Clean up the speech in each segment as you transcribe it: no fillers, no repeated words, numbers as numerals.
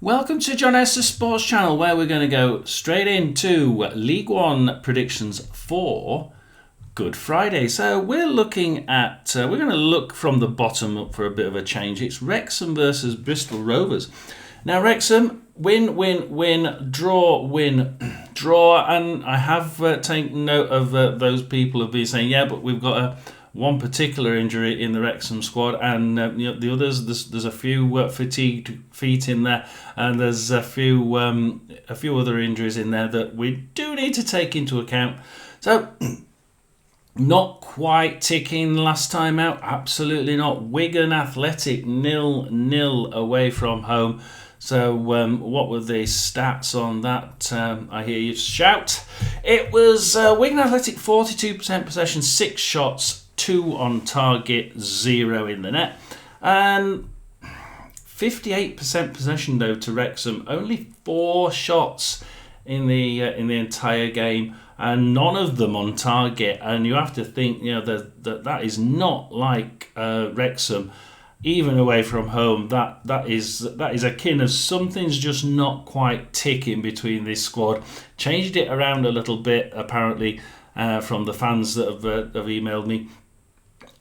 Welcome to John Esther Sports Channel, where we're going to go straight into League One predictions for Good Friday. So we're looking at, we're going to look from the bottom up for a bit of a change. It's Wrexham versus Bristol Rovers. Now Wrexham, win, draw, draw, and I have taken note of those people who've been saying, yeah, but we've got one particular injury in the Wrexham squad, and the others. There's a few fatigued feet in there, and there's a few other injuries in there that we do need to take into account. So, not quite ticking last time out. Absolutely not. Wigan Athletic 0-0 away from home. So, what were the stats on that? I hear you shout. It was Wigan Athletic 42% possession, 6 shots. 2 on target, 0 in the net, and 58% possession though to Wrexham. Only 4 shots in the entire game, and none of them on target. And you have to think, that is not like Wrexham, even away from home. That is akin of something's just not quite ticking between this squad. Changed it around a little bit apparently from the fans that have emailed me.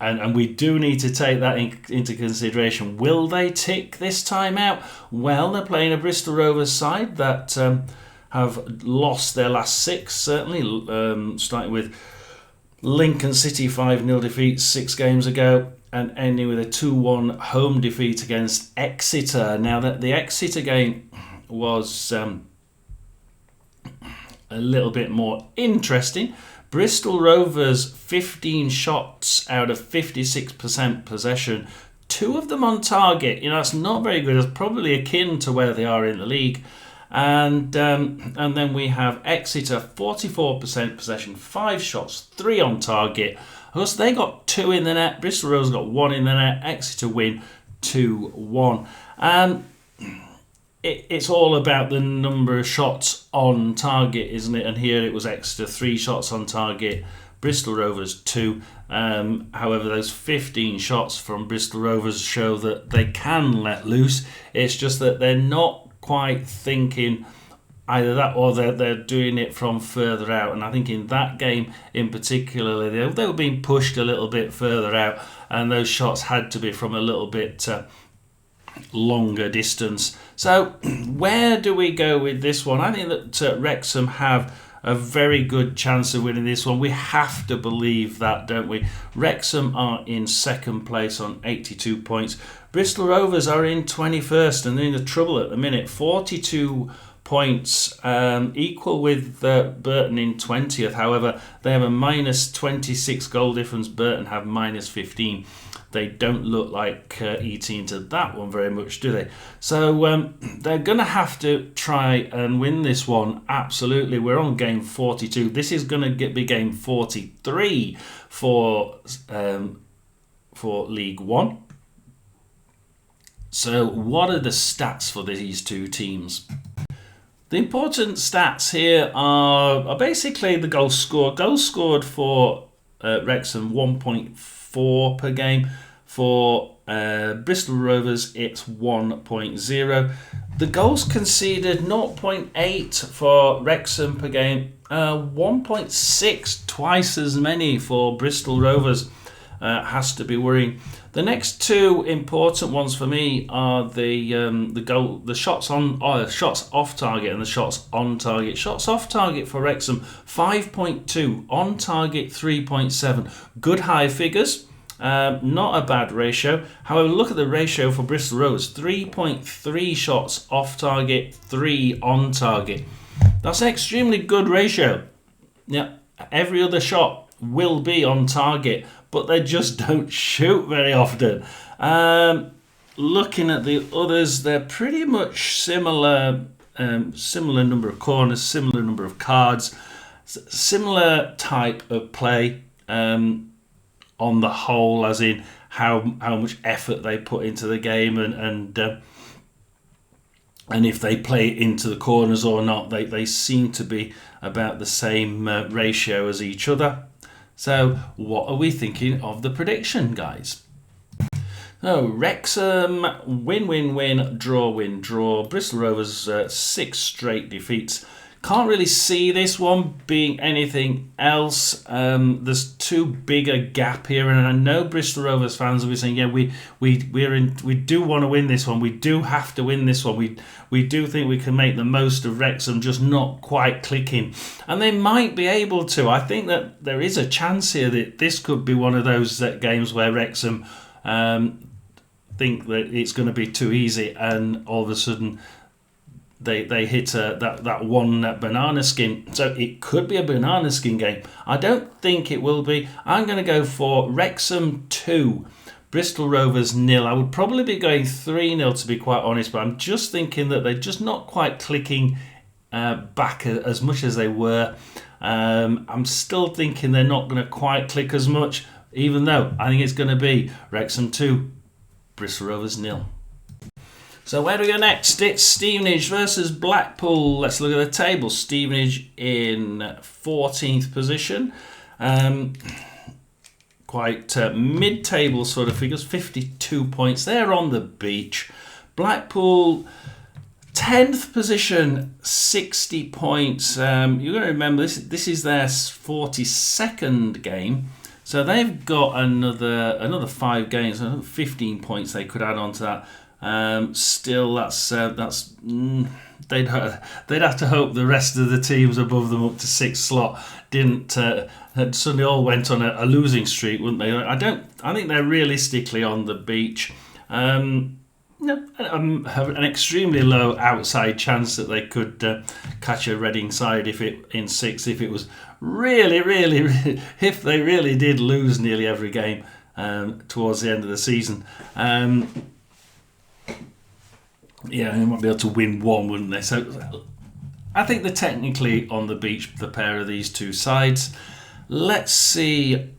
And we do need to take that into consideration. Will they tick this time out? Well, they're playing a Bristol Rovers side that have lost their last 6, certainly, starting with Lincoln City 5-0 defeat 6 games ago, and ending with a 2-1 home defeat against Exeter. Now, the Exeter game was a little bit more interesting. Bristol Rovers, 15 shots out of 56% possession, 2 of them on target. That's not very good. It's probably akin to where they are in the league. And then we have Exeter, 44% possession, 5 shots, 3 on target. Of course, they got 2 in the net. Bristol Rovers got 1 in the net. Exeter win 2-1. And it's all about the number of shots on target, isn't it? And here it was Exeter 3 shots on target, Bristol Rovers 2. However, those 15 shots from Bristol Rovers show that they can let loose. It's just that they're not quite thinking either that or they're doing it from further out. And I think in that game in particular, they were being pushed a little bit further out, and those shots had to be from a little bit longer distance. So where do we go with this one? I think that Wrexham have a very good chance of winning this one. We have to believe that, don't we? Wrexham are in second place on 82 points. Bristol Rovers are in 21st and they're in the trouble at the minute. 42 points, equal with Burton in 20th. However, they have a minus 26 goal difference. Burton have minus 15. They don't look like eating into that one very much, do they? So they're going to have to try and win this one. Absolutely. We're on game 42. This is going to be game 43 for League One. So what are the stats for these two teams? The important stats here are basically the goals scored. Goals scored for Wrexham, 1.4 per game. For Bristol Rovers, it's 1.0. The goals conceded, 0.8 for Wrexham per game, 1.6, twice as many for Bristol Rovers. Has to be worrying. The next two important ones for me are the shots off target and the shots on target. Shots off target for Wrexham, 5.2, on target 3.7. Good high figures. Not a bad ratio. However, look at the ratio for Bristol Rovers, 3.3 shots off target, 3 on target. That's an extremely good ratio. Yeah, every other shot will be on target, but they just don't shoot very often. Looking at the others, they're pretty much similar. Similar number of corners, similar number of cards, similar type of play. On the whole, as in how much effort they put into the game and if they play it into the corners or not, they seem to be about the same ratio as each other. So what are we thinking of the prediction, guys? Oh, Wrexham, win, draw. Bristol Rovers, 6 straight defeats. Can't really see this one being anything else. There's too big a gap here, and I know Bristol Rovers fans will be saying, "Yeah, we do want to win this one. We do have to win this one. We do think we can make the most of Wrexham, just not quite clicking." And they might be able to. I think that there is a chance here that this could be one of those games where Wrexham think that it's going to be too easy, and all of a sudden they hit that one banana skin. So it could be a banana skin game. I don't think it will be. I'm going to go for Wrexham 2, Bristol Rovers 0. I would probably be going 3-0 to be quite honest, but I'm just thinking that they're just not quite clicking back as much as they were. I'm still thinking they're not going to quite click as much, even though I think it's going to be Wrexham 2, Bristol Rovers 0. So where do we go next? It's Stevenage versus Blackpool. Let's look at the table. Stevenage in 14th position. Quite mid-table sort of figures, 52 points. They're on the beach. Blackpool, 10th position, 60 points. You're going to remember this is their 42nd game. So they've got another 5 games, another 15 points they could add on to that. Still, that's they'd have to hope the rest of the teams above them up to 6th slot didn't suddenly all went on a losing streak, wouldn't they? I think they're realistically on the beach. Have an extremely low outside chance that they could catch a Reading side in 6th if it was really if they really did lose nearly every game towards the end of the season. They might be able to win one, wouldn't they? So I think they're technically on the beach, the pair of these two sides. Let's see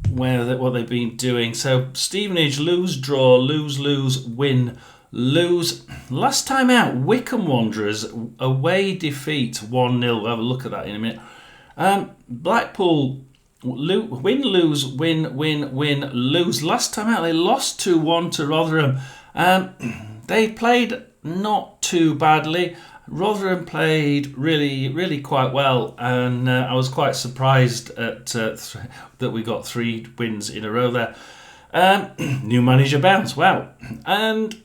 what they've been doing. So Stevenage, lose, draw, lose, win, lose. Last time out, Wycombe Wanderers, away defeat 1-0. We'll have a look at that in a minute. Blackpool, win, lose, win, lose. Last time out, they lost 2-1 to Rotherham. They played not too badly. Rotherham played really quite well, and I was quite surprised at that we got 3 wins in a row there. New manager bounce, wow. And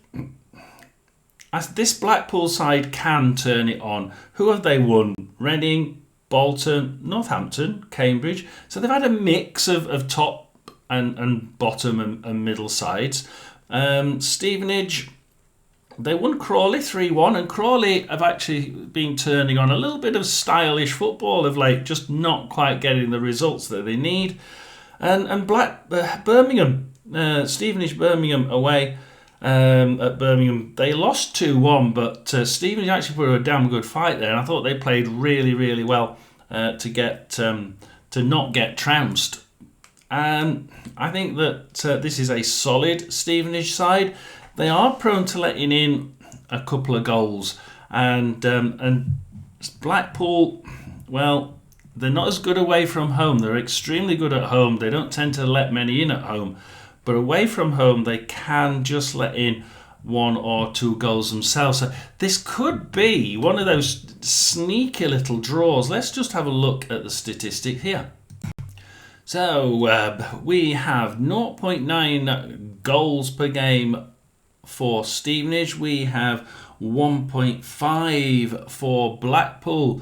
as this Blackpool side can turn it on. Who have they won? Reading, Bolton, Northampton, Cambridge. So they've had a mix of top and bottom and middle sides. Stevenage, they won Crawley 3-1, and Crawley have actually been turning on a little bit of stylish football of late, just not quite getting the results that they need. And Birmingham, Stevenage Birmingham away at Birmingham, they lost 2-1, but Stevenage actually put a damn good fight there, and I thought they played really well to not get trounced. And I think that this is a solid Stevenage side. They are prone to letting in a couple of goals, and Blackpool, well, they're not as good away from home. They're extremely good at home. They don't tend to let many in at home, but away from home they can just let in 1 or 2 goals themselves. So this could be one of those sneaky little draws. Let's just have a look at the statistic here. So we have 0.9 goals per game for Stevenage. We have 1.5 for Blackpool.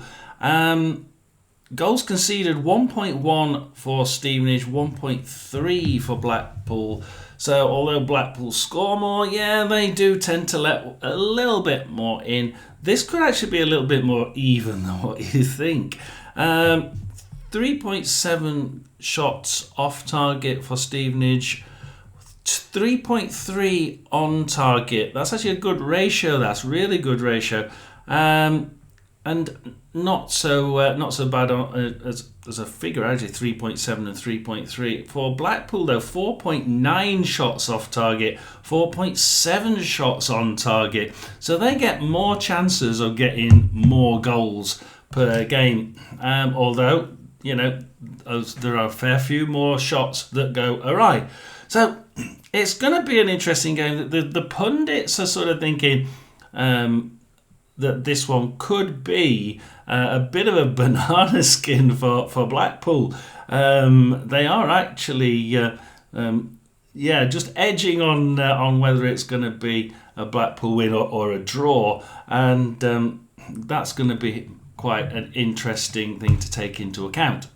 Goals conceded 1.1 for Stevenage, 1.3 for Blackpool. So although Blackpool score more, they do tend to let a little bit more in. This could actually be a little bit more even than what you think. 3.7 shots off target for Stevenage, 3.3 on target. That's actually a good ratio. That's really good ratio, and not so bad as a figure. Actually, 3.7 and 3.3 for Blackpool though. 4.9 shots off target, 4.7 shots on target. So they get more chances of getting more goals per game. Although there are a fair few more shots that go awry. So it's going to be an interesting game. The pundits are sort of thinking that this one could be a bit of a banana skin for Blackpool. They are actually, just edging on whether it's going to be a Blackpool win or a draw, and that's going to be quite an interesting thing to take into account.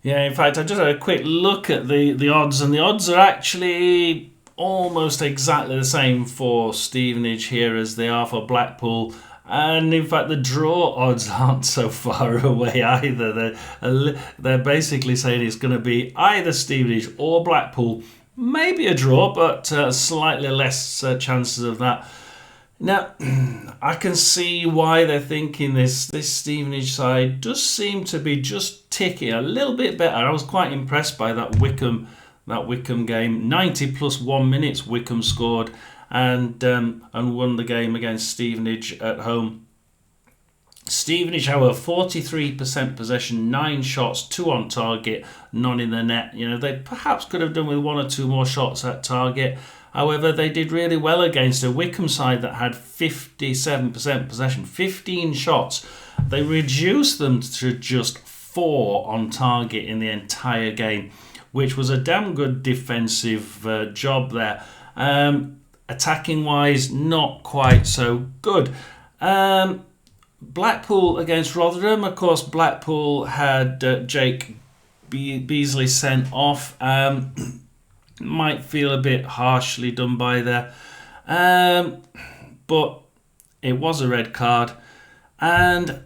Yeah, in fact, I just had a quick look at the odds, and the odds are actually almost exactly the same for Stevenage here as they are for Blackpool. And in fact, the draw odds aren't so far away either. They're basically saying it's going to be either Stevenage or Blackpool. Maybe a draw, but slightly less chances of that. Now, I can see why they're thinking this. This Stevenage side does seem to be just ticking a little bit better. I was quite impressed by that Wickham game. 90 plus 1 minutes Wickham scored and won the game against Stevenage at home. Stevenage, however, 43% possession, 9 shots, 2 on target, none in the net. They perhaps could have done with 1 or 2 more shots at target. However, they did really well against a Wickham side that had 57% possession, 15 shots. They reduced them to just 4 on target in the entire game, which was a damn good defensive job there. Attacking wise, not quite so good. Blackpool against Rotherham. Of course, Blackpool had Jake Beasley sent off. Might feel a bit harshly done by there. But it was a red card. And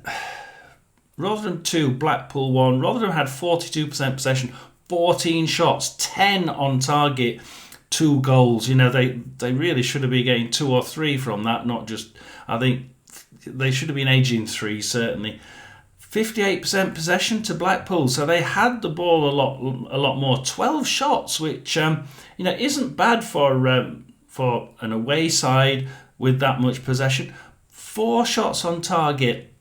Rotherham 2, Blackpool 1. Rotherham had 42% possession, 14 shots, 10 on target, 2 goals. They really should have been getting 2 or 3 from that, not just, I think they should have been edging 3, certainly. 58% possession to Blackpool, so they had the ball a lot more. 12 shots, which isn't bad for an away side with that much possession. 4 shots on target.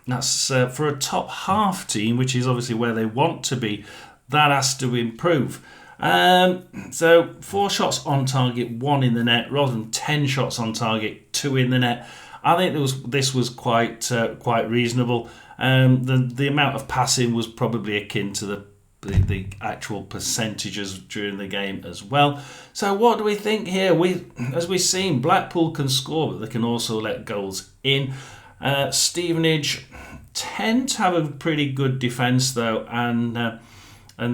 That's for a top half team, which is obviously where they want to be. That has to improve. So 4 shots on target, 1 in the net, rather than 10 shots on target, 2 in the net. I think this was quite reasonable. The amount of passing was probably akin to the actual percentages during the game as well. So what do we think here? As we've seen, Blackpool can score, but they can also let goals in. Stevenage tend to have a pretty good defence though, and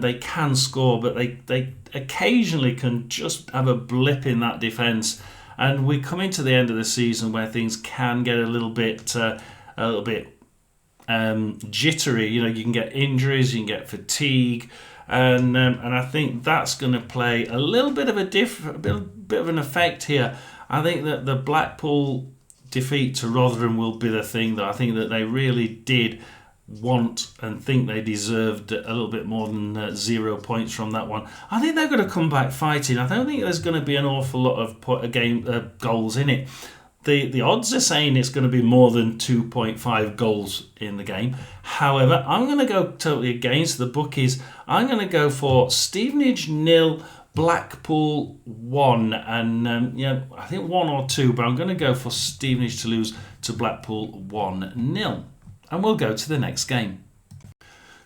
they can score, but they occasionally can just have a blip in that defence. And we come into the end of the season where things can get a little bit jittery. You can get injuries, you can get fatigue, and I think that's going to play a little bit of a bit of an effect here. I think that the Blackpool defeat to Rotherham will be the thing that I think that they really did want and think they deserved a little bit more than 0 points from that one. I think they're going to come back fighting. I don't think there's going to be an awful lot of goals in it. The odds are saying it's going to be more than 2.5 goals in the game. However, I'm going to go totally against the bookies. I'm going to go for Stevenage 0, Blackpool 1, and I think 1 or 2, but I'm going to go for Stevenage to lose to Blackpool 1-0. And we'll go to the next game.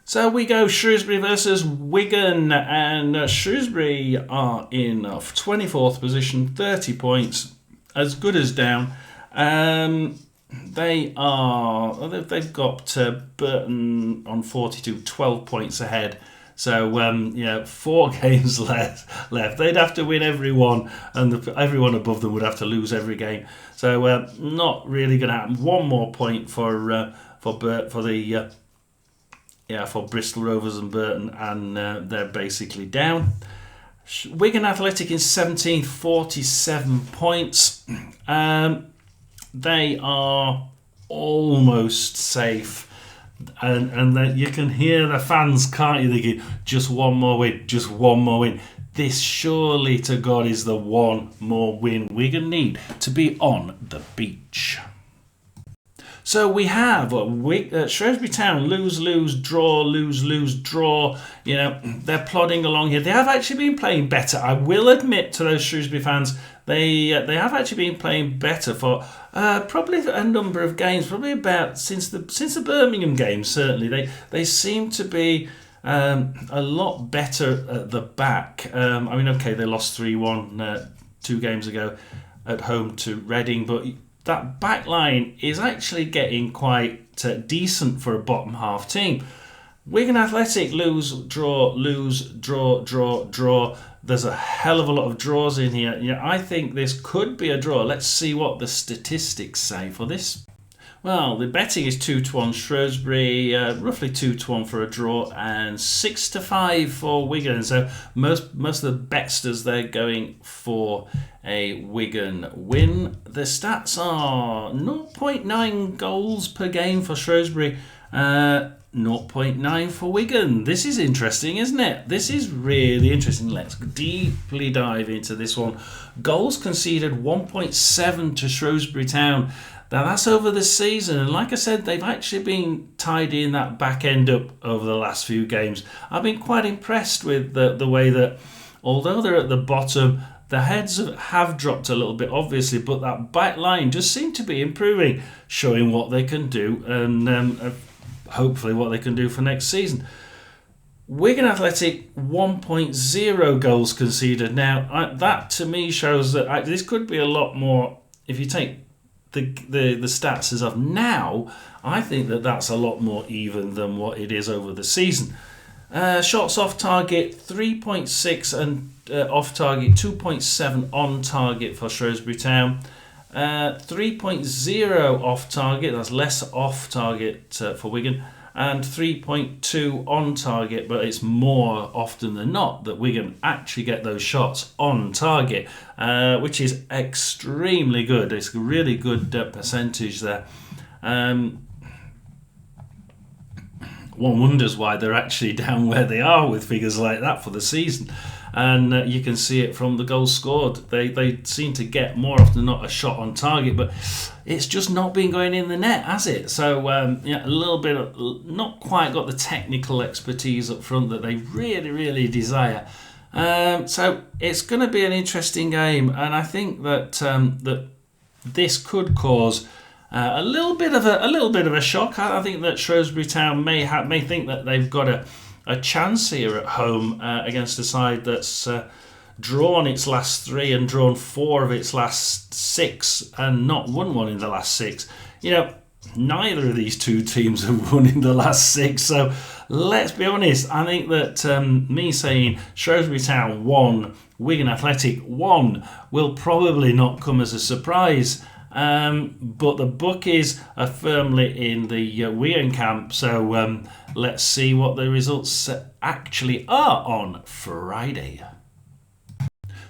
So we go Shrewsbury versus Wigan, and Shrewsbury are in 24th position, 30 points, as good as down. They've got Burton on 42, 12 points ahead. So 4 games left. They'd have to win every one, and everyone above them would have to lose every game. So not really going to happen. 1 more point for Bristol Rovers and Burton, and they're basically down. Wigan Athletic in 17th, 47 points. They are almost safe. And then you can hear the fans, can't you, thinking, just 1 more win, just 1 more win. This surely to God is the 1 more win Wigan need to be on the beach. So we have Shrewsbury Town lose, draw. They're plodding along here. They have actually been playing better. I will admit to those Shrewsbury fans, they have actually been playing better for probably a number of games. Probably about since the Birmingham game. Certainly, they seem to be a lot better at the back. They lost 3-1 2 games ago at home to Reading, but that back line is actually getting quite decent for a bottom half team. Wigan Athletic lose, draw. There's a hell of a lot of draws in here. I think this could be a draw. Let's see what the statistics say for this. Well, the betting is 2-1 Shrewsbury, roughly 2-1 for a draw, and 6-5 for Wigan. So most of the betsters, they're going for a Wigan win. The stats are 0.9 goals per game for Shrewsbury, 0.9 for Wigan. This is interesting, isn't it? This is really interesting. Let's deeply dive into this one. Goals conceded 1.7 to Shrewsbury Town. Now that's over the season, and like I said, they've actually been tidying that back end up over the last few games. I've been quite impressed with the way that, although they're at the bottom, the heads have dropped a little bit, obviously, but that back line just seemed to be improving, showing what they can do, and hopefully what they can do for next season. Wigan Athletic, 1.0 goals conceded. Now, that to me shows that this could be a lot more. If you take the stats as of now, I think that's a lot more even than what it is over the season. Shots off target 3.6 and off target 2.7 on target for Shrewsbury Town. 3.0 off target, that's less off target for Wigan, and 3.2 on target, but it's more often than not that Wigan actually get those shots on target, which is extremely good. It's a really good percentage there. One wonders why they're actually down where they are with figures like that for the season. And you can see it from the goals scored. They seem to get more often than not a shot on target, but it's just not been going in the net, has it? So a little bit of, not quite got the technical expertise up front that they really, really desire. So it's going to be an interesting game, and I think that that this could cause a little bit of a shock. I think that Shrewsbury Town may think that they've got a chance here at home against a side that's drawn its last 3 and drawn 4 of its last 6 and not won one in the last 6. Neither of these two teams have won in the last 6. So let's be honest. I think that me saying Shrewsbury Town 1, Wigan Athletic 1 will probably not come as a surprise. But the bookies are firmly in the Wigan camp, so let's see what the results actually are on Friday.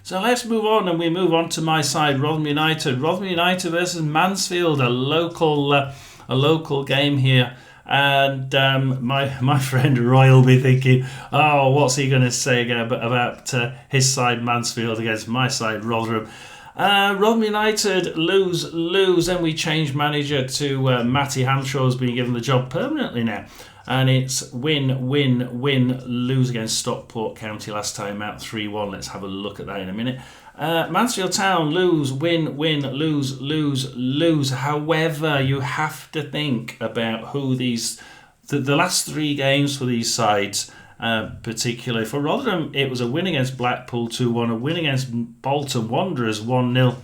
So let's move on, and we move on to my side, Rotherham United. Rotherham United versus Mansfield, a local game here. And my friend Roy will be thinking, oh, what's he going to say about his side Mansfield against my side Rotherham? Rotherham United lose, then we change manager to Matty Hamshaw's been given the job permanently now. And it's win, lose against Stockport County last time out, 3-1. Let's have a look at that in a minute. Mansfield Town lose, win, lose. However, you have to think about who the last 3 games for these sides. Particularly for Rotherham, it was a win against Blackpool 2-1, a win against Bolton Wanderers 1-0,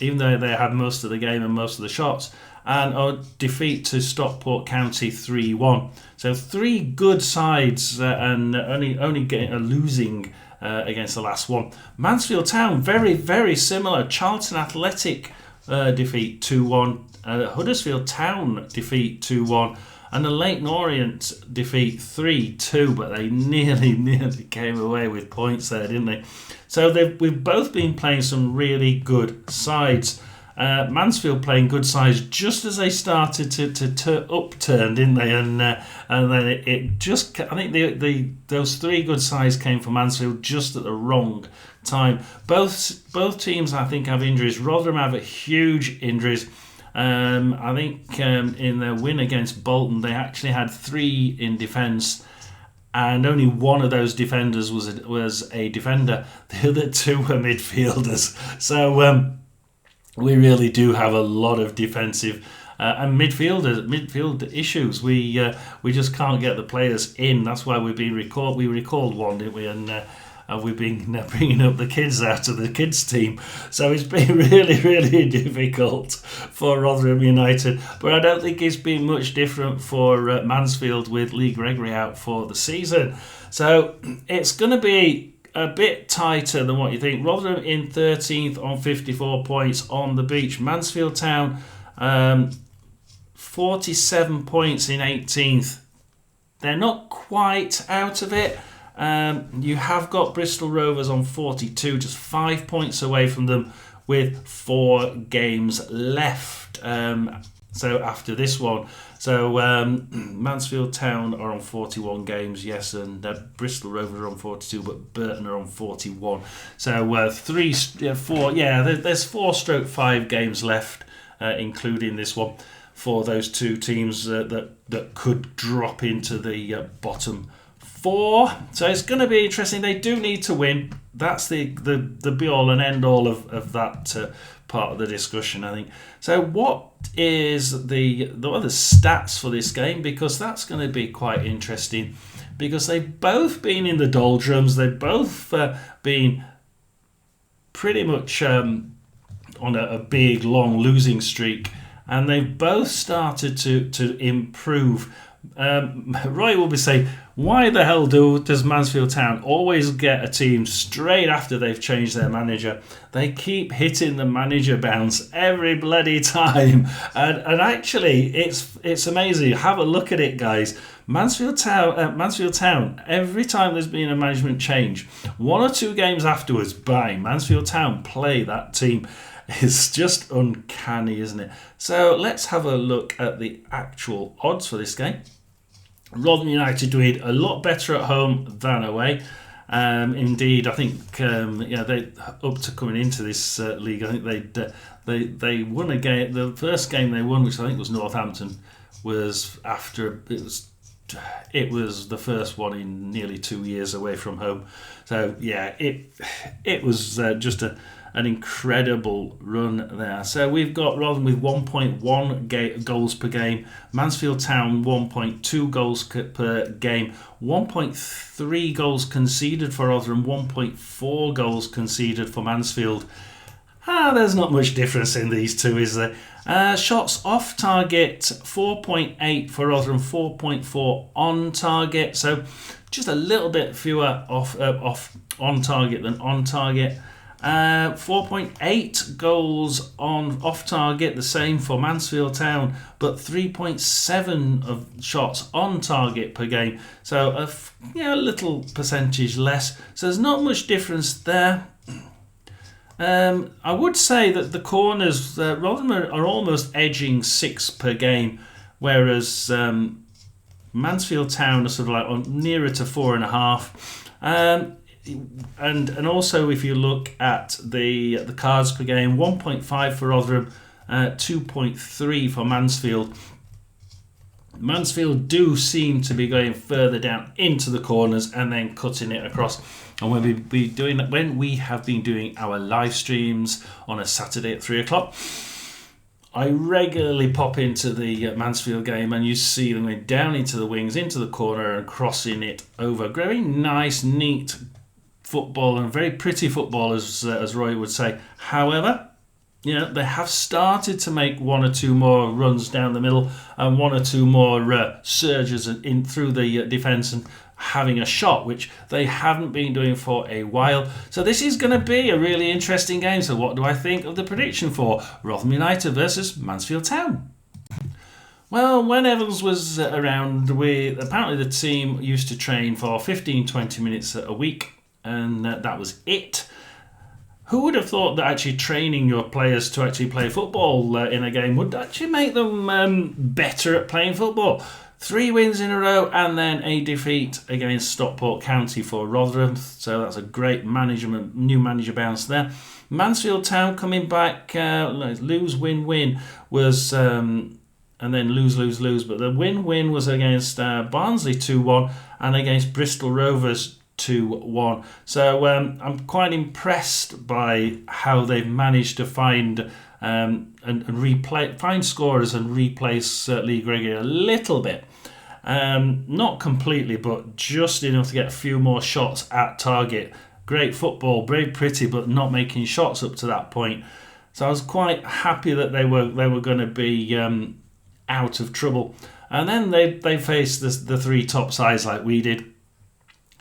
even though they had most of the game and most of the shots, and a defeat to Stockport County 3-1. So 3 good sides and only getting a losing against the last one. Mansfield Town, very, very similar. Charlton Athletic defeat 2-1, Huddersfield Town defeat 2-1. And the Leyton Orient defeat 3-2, but they nearly came away with points there, didn't they? So we've both been playing some really good sides. Mansfield playing good sides just as they started to upturn, didn't they? And then it just, I think those 3 good sides came from Mansfield just at the wrong time. Both teams, I think, have injuries. Rotherham have huge injuries. I think in their win against Bolton, they actually had 3 in defence, and only one of those defenders was a defender. The other 2 were midfielders. So we really do have a lot of defensive and midfield issues. We just can't get the players in. That's why we recalled one, didn't we? And we've been bringing up the kids out of the kids team. So it's been really, really difficult for Rotherham United. But I don't think it's been much different for Mansfield with Lee Gregory out for the season. So it's going to be a bit tighter than what you think. Rotherham in 13th on 54 points on the beach. Mansfield Town 47 points in 18th. They're not quite out of it. You have got Bristol Rovers on 42, just 5 points away from them with 4 games left. So after this one, Mansfield Town are on 41 games, yes, and Bristol Rovers are on 42, but Burton are on 41. So there's 4/5 games left, including this one, for those 2 teams that could drop into the bottom 4. So it's going to be interesting. They do need to win. That's the be all and end all of that part of the discussion, I think. So what is the other stats for this game? Because that's going to be quite interesting, because they've both been in the doldrums. They've both been pretty much on a big long losing streak, and they've both started to improve. Roy will be saying, why the hell does Mansfield Town always get a team straight after they've changed their manager? They keep hitting the manager bounce every bloody time, and actually it's amazing. Have a look at it, guys. Mansfield Town, every time there's been a management change, 1 or 2 games afterwards, bang, Mansfield Town play that team. It's just uncanny, isn't it? So let's have a look at the actual odds for this game. Rotherham United doing a lot better at home than away. Indeed, I think they up to coming into this league. I think they won a game. The first game they won, which I think was Northampton, was after it was the first one in nearly 2 years away from home. So yeah, it was just an incredible run there. So we've got Rotherham with 1.1 goals per game, Mansfield Town 1.2 goals per game, 1.3 goals conceded for Rotherham, 1.4 goals conceded for Mansfield. There's not much difference in these two, is there? Shots off target, 4.8 for Rotherham, 4.4 on target. So just a little bit fewer off on target than on target. 4.8 goals on off target, the same for Mansfield Town, but 3.7 of shots on target per game. So a little percentage less. So there's not much difference there. I would say that the corners, Rotherham are almost edging 6 per game, whereas Mansfield Town are sort of like nearer to 4.5. And also, if you look at the cards per game, 1.5 for Rotherham, 2.3 for Mansfield. Mansfield do seem to be going further down into the corners and then cutting it across. And when we have been doing our live streams on a Saturday at 3 o'clock, I regularly pop into the Mansfield game, and you see them going down into the wings, into the corner, and crossing it over. Very nice, neat football, and very pretty football, as Roy would say. However, they have started to make 1 or 2 more runs down the middle, and 1 or 2 more surges in through the defence and having a shot, which they haven't been doing for a while. So this is going to be a really interesting game. So what do I think of the prediction for Rotherham United versus Mansfield Town? Well, when Evans was around, apparently the team used to train for 15-20 minutes a week, and that was it. Who would have thought that actually training your players to actually play football in a game would actually make them better at playing football? 3 wins in a row and then a defeat against Stockport County for Rotherham. So that's a great new manager bounce there. Mansfield Town coming back, lose, win, win was, and then lose, lose, lose. But the win was against Barnsley 2-1 and against Bristol Rovers 2-1. So I'm quite impressed by how they've managed to find and find scorers and replace Lee Gregory a little bit. Not completely, but just enough to get a few more shots at target. Great football, very pretty, but not making shots up to that point. So I was quite happy that they were going to be out of trouble. And then they faced the three top sides like we did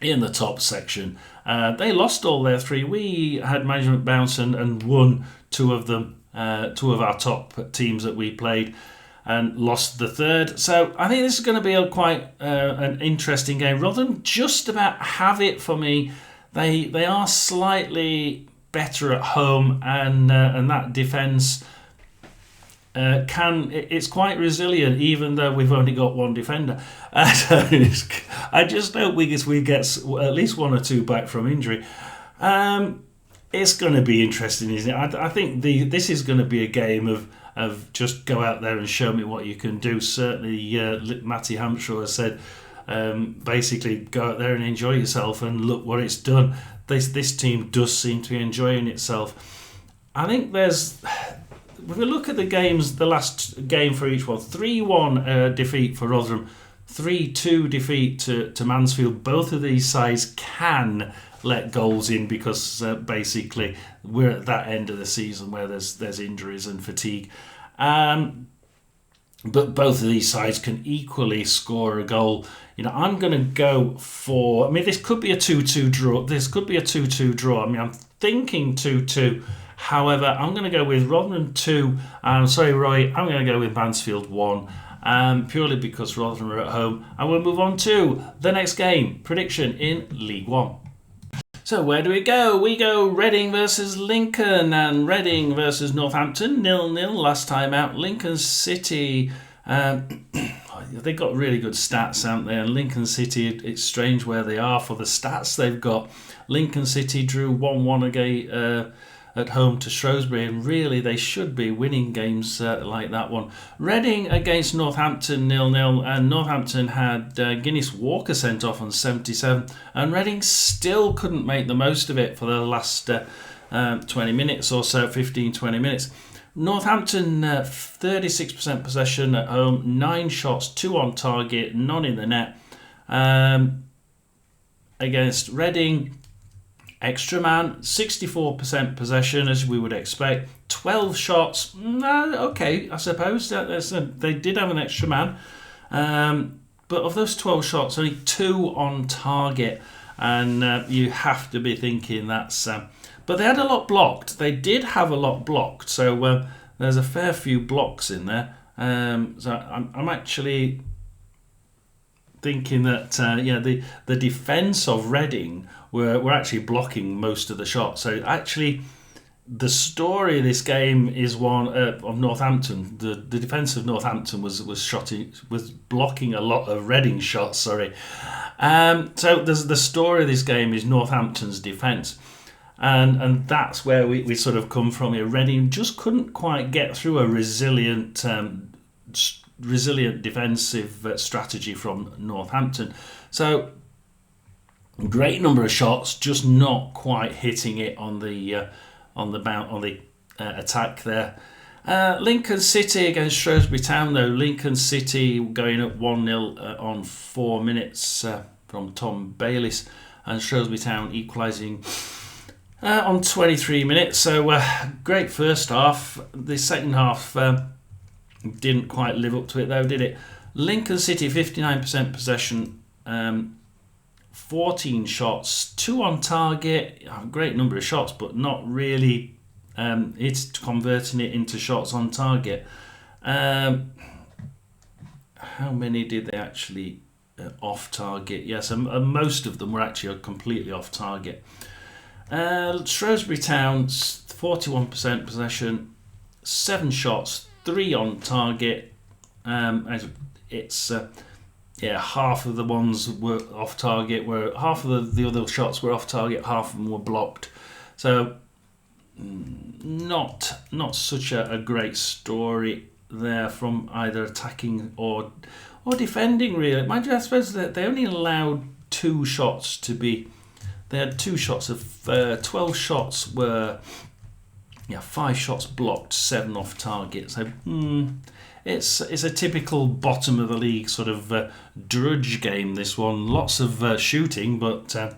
in the top section. They lost all their three. We had management bounce and won two of them. Two of our top teams that we played, and lost the third. So I think this is going to be quite an interesting game. Rotherham just about have it for me. They are slightly better at home, and that defence it's quite resilient, even though we've only got one defender. I just hope we get at least one or two back from injury. It's going to be interesting, isn't it? I think this is going to be a game of just go out there and show me what you can do. Certainly, Matty Hampshire has said, basically go out there and enjoy yourself, and look what it's done. This team does seem to be enjoying itself. I think if we look at the games, the last game for each one, 3-1 defeat for Rotherham, 3-2 defeat to Mansfield. Both of these sides can let goals in because basically we're at that end of the season where there's injuries and fatigue. But both of these sides can equally score a goal. I'm going to go for... this could be a 2-2 draw. This could be a 2-2 draw. I'm thinking 2-2. However, I'm going to go with Rotherham 2. Roy, I'm going to go with Mansfield 1. Purely because Rotherham are at home. And we'll move on to the next game. Prediction in League One. So where do we go? We go Reading versus Lincoln, and Reading versus Northampton, 0-0 last time out. Lincoln City, they've got really good stats, haven't they? And Lincoln City, it's strange where they are for the stats they've got. Lincoln City drew 1-1 at home to Shrewsbury, and really they should be winning games like that one. Reading against Northampton 0-0, and Northampton had Guinness Walker sent off on 77, and Reading still couldn't make the most of it for the last 20 minutes or so, 15-20 minutes. Northampton 36% possession at home, 9 shots, 2 on target, none in the net. Against Reading, extra man, 64% possession as we would expect, 12 shots. Okay, I suppose they did have an extra man, but of those 12 shots, only 2 on target, and you have to be thinking that's. But they had a lot blocked. They did have a lot blocked, so there's a fair few blocks in there. So I'm actually thinking that the defence of Reading were actually blocking most of the shots. So actually, the story of this game is one of Northampton. The defence of Northampton was blocking a lot of Reading shots. So the story of this game is Northampton's defence. And that's where we sort of come from here. Reading just couldn't quite get through a resilient defensive strategy from Northampton. So great number of shots, just not quite hitting it on the attack there. Lincoln City against Shrewsbury Town, though. Lincoln City going up 1-0 on 4 minutes from Tom Bayliss, and Shrewsbury Town equalising on 23 minutes. So great first half. The second half didn't quite live up to it, though, did it? Lincoln City 59% possession, 14 shots, 2 on target. A great number of shots, but not really. It's converting it into shots on target. How many did they actually off target? Yes, most of them were actually completely off target. Shrewsbury Town's 41% possession, 7 shots, 3 on target. It's half of the ones were off target, where half of the other shots were off target, half of them were blocked. So not such a great story there from either attacking or defending, really. Mind you, I suppose that they only allowed 2 shots to be. They had 2 shots of 12 shots were 5 shots blocked, 7 off target. So it's a typical bottom of the league sort of drudge game. This one, lots of shooting, but a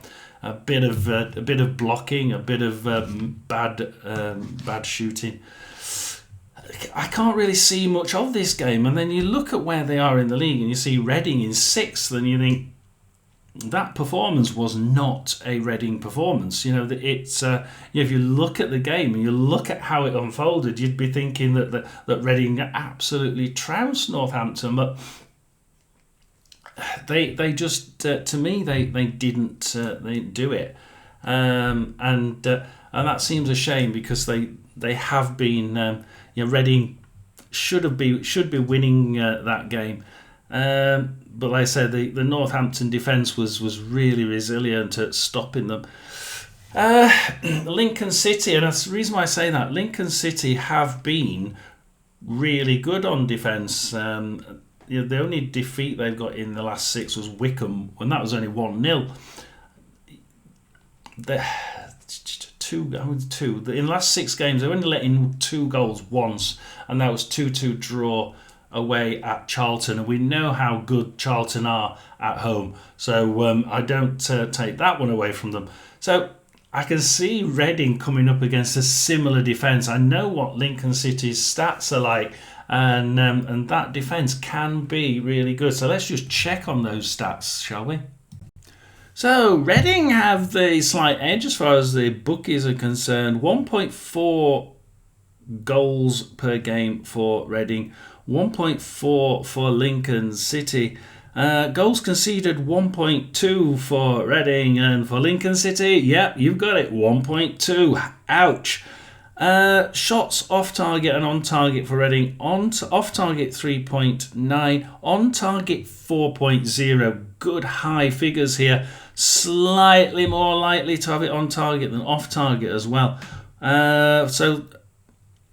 bit of blocking, a bit of bad shooting. I can't really see much of this game. And then you look at where they are in the league, and you see Reading in 6th, and you think that performance was not a Reading performance. It's if you look at the game and you look at how it unfolded, you'd be thinking that Reading absolutely trounced Northampton, but they just to me they didn't do it, and that seems a shame, because they have been Reading should be winning that game. But like I said, the Northampton defence was really resilient at stopping them. Lincoln City, and that's the reason why I say that, Lincoln City have been really good on defence. The only defeat they've got in the last 6 was Wycombe, and that was only 1-0. Two. In the last 6 games, they've only let in 2 goals once, and that was 2-2 draw away at Charlton, and we know how good Charlton are at home, so I don't take that one away from them. So I can see Reading coming up against a similar defence. I know what Lincoln City's stats are like, and that defence can be really good. So let's just check on those stats, shall we? So Reading have the slight edge as far as the bookies are concerned. 1.4 goals per game for Reading, 1.4 for Lincoln City. Goals conceded 1.2 for Reading, and for Lincoln City, you've got it, 1.2. Ouch. Shots off target and on target for Reading. Off target 3.9, on target 4.0. Good high figures here. Slightly more likely to have it on target than off target as well. So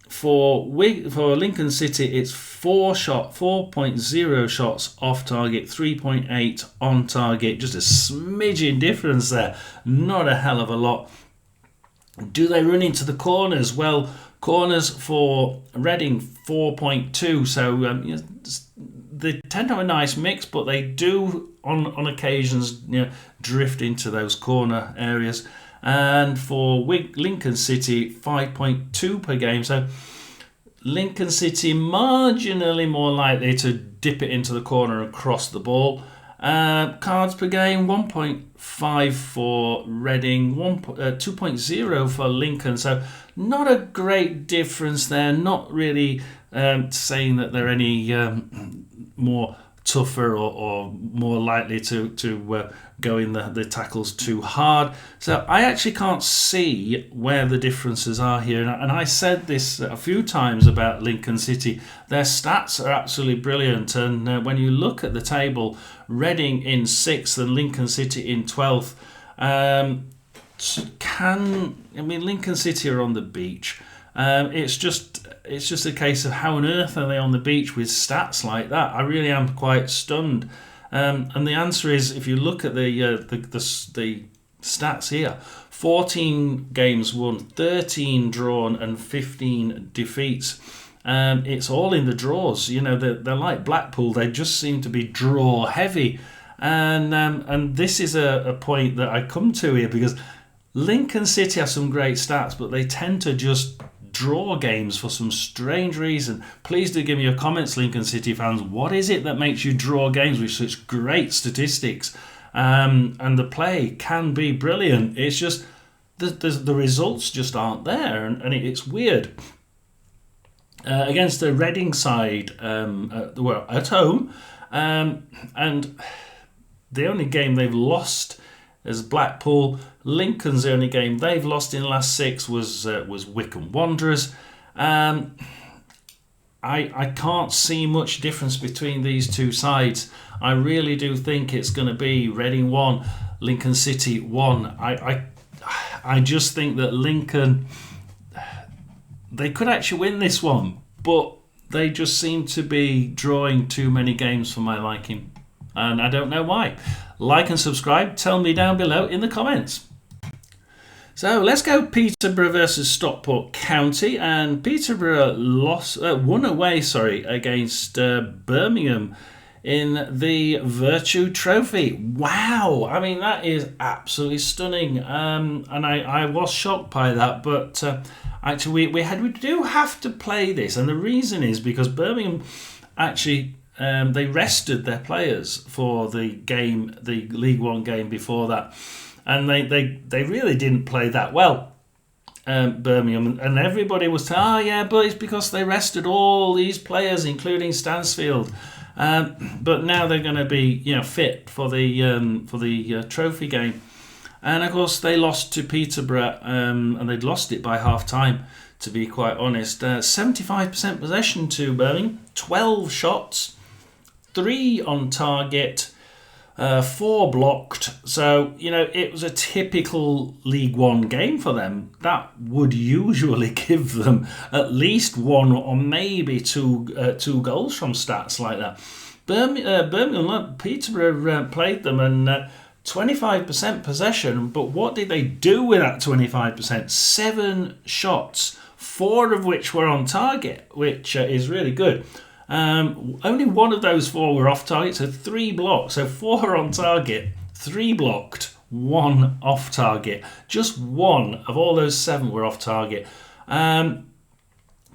for Lincoln City, it's 4.0 shots off target, 3.8 on target. Just a smidgen difference there. Not a hell of a lot. Do they run into the corners? Well, corners for Reading 4.2. So they tend to have a nice mix, but they do on occasions drift into those corner areas. And for Lincoln City, 5.2 per game. So Lincoln City marginally more likely to dip it into the corner and cross the ball. Cards per game, 1.5 for Reading, 2.0 for Lincoln. So not a great difference there. Not really saying that they're any more tougher or more likely to go in the tackles too hard. So I actually can't see where the differences are here. And I said this a few times about Lincoln City. Their stats are absolutely brilliant. And when you look at the table, Reading in 6th and Lincoln City in 12th. Lincoln City are on the beach. It's just a case of how on earth are they on the beach with stats like that? I really am quite stunned. And the answer is, if you look at the stats here, 14 games won, 13 drawn, and 15 defeats. It's all in the draws. They're like Blackpool. They just seem to be draw heavy, and this is a point that I come to here, because Lincoln City have some great stats, but they tend to just draw games for some strange reason. Please do give me your comments, Lincoln City fans. What is it that makes you draw games with such great statistics? And the play can be brilliant. It's just the results just aren't there, and it's weird. Against the Reading side, at home, and the only game they've lost is Blackpool. Lincoln's the only game they've lost in the last 6 was Wycombe Wanderers. I can't see much difference between these two sides. I really do think it's going to be Reading 1, Lincoln City 1. I just think that Lincoln, they could actually win this one, but they just seem to be drawing too many games for my liking, and I don't know why. Like and subscribe. Tell me down below in the comments. So let's go Peterborough versus Stockport County, and Peterborough won away against Birmingham in the Virtue Trophy. Wow, I mean, that is absolutely stunning, and I was shocked by that, but actually we do have to play this, and the reason is because Birmingham actually they rested their players for the game, the League One game before that, and they really didn't play that well. Birmingham, and everybody was saying, yeah, but it's because they rested all these players, including Stansfield. But now they're going to be, fit for the trophy game, and of course they lost to Peterborough, and they'd lost it by half time. To be quite honest, 75% possession to Birmingham, 12 shots, 3 on target, 4 blocked. So it was a typical League One game for them. That would usually give them at least 1 or maybe 2 goals from stats like that. Birmingham, Peterborough played them, and 25% possession. But what did they do with that 25%? 7 shots, 4 of which were on target, which is really good. Only 1 of those 4 were off target, so 3 blocks. So 4 on target, 3 blocked, 1 off target. Just 1 of all those 7 were off target.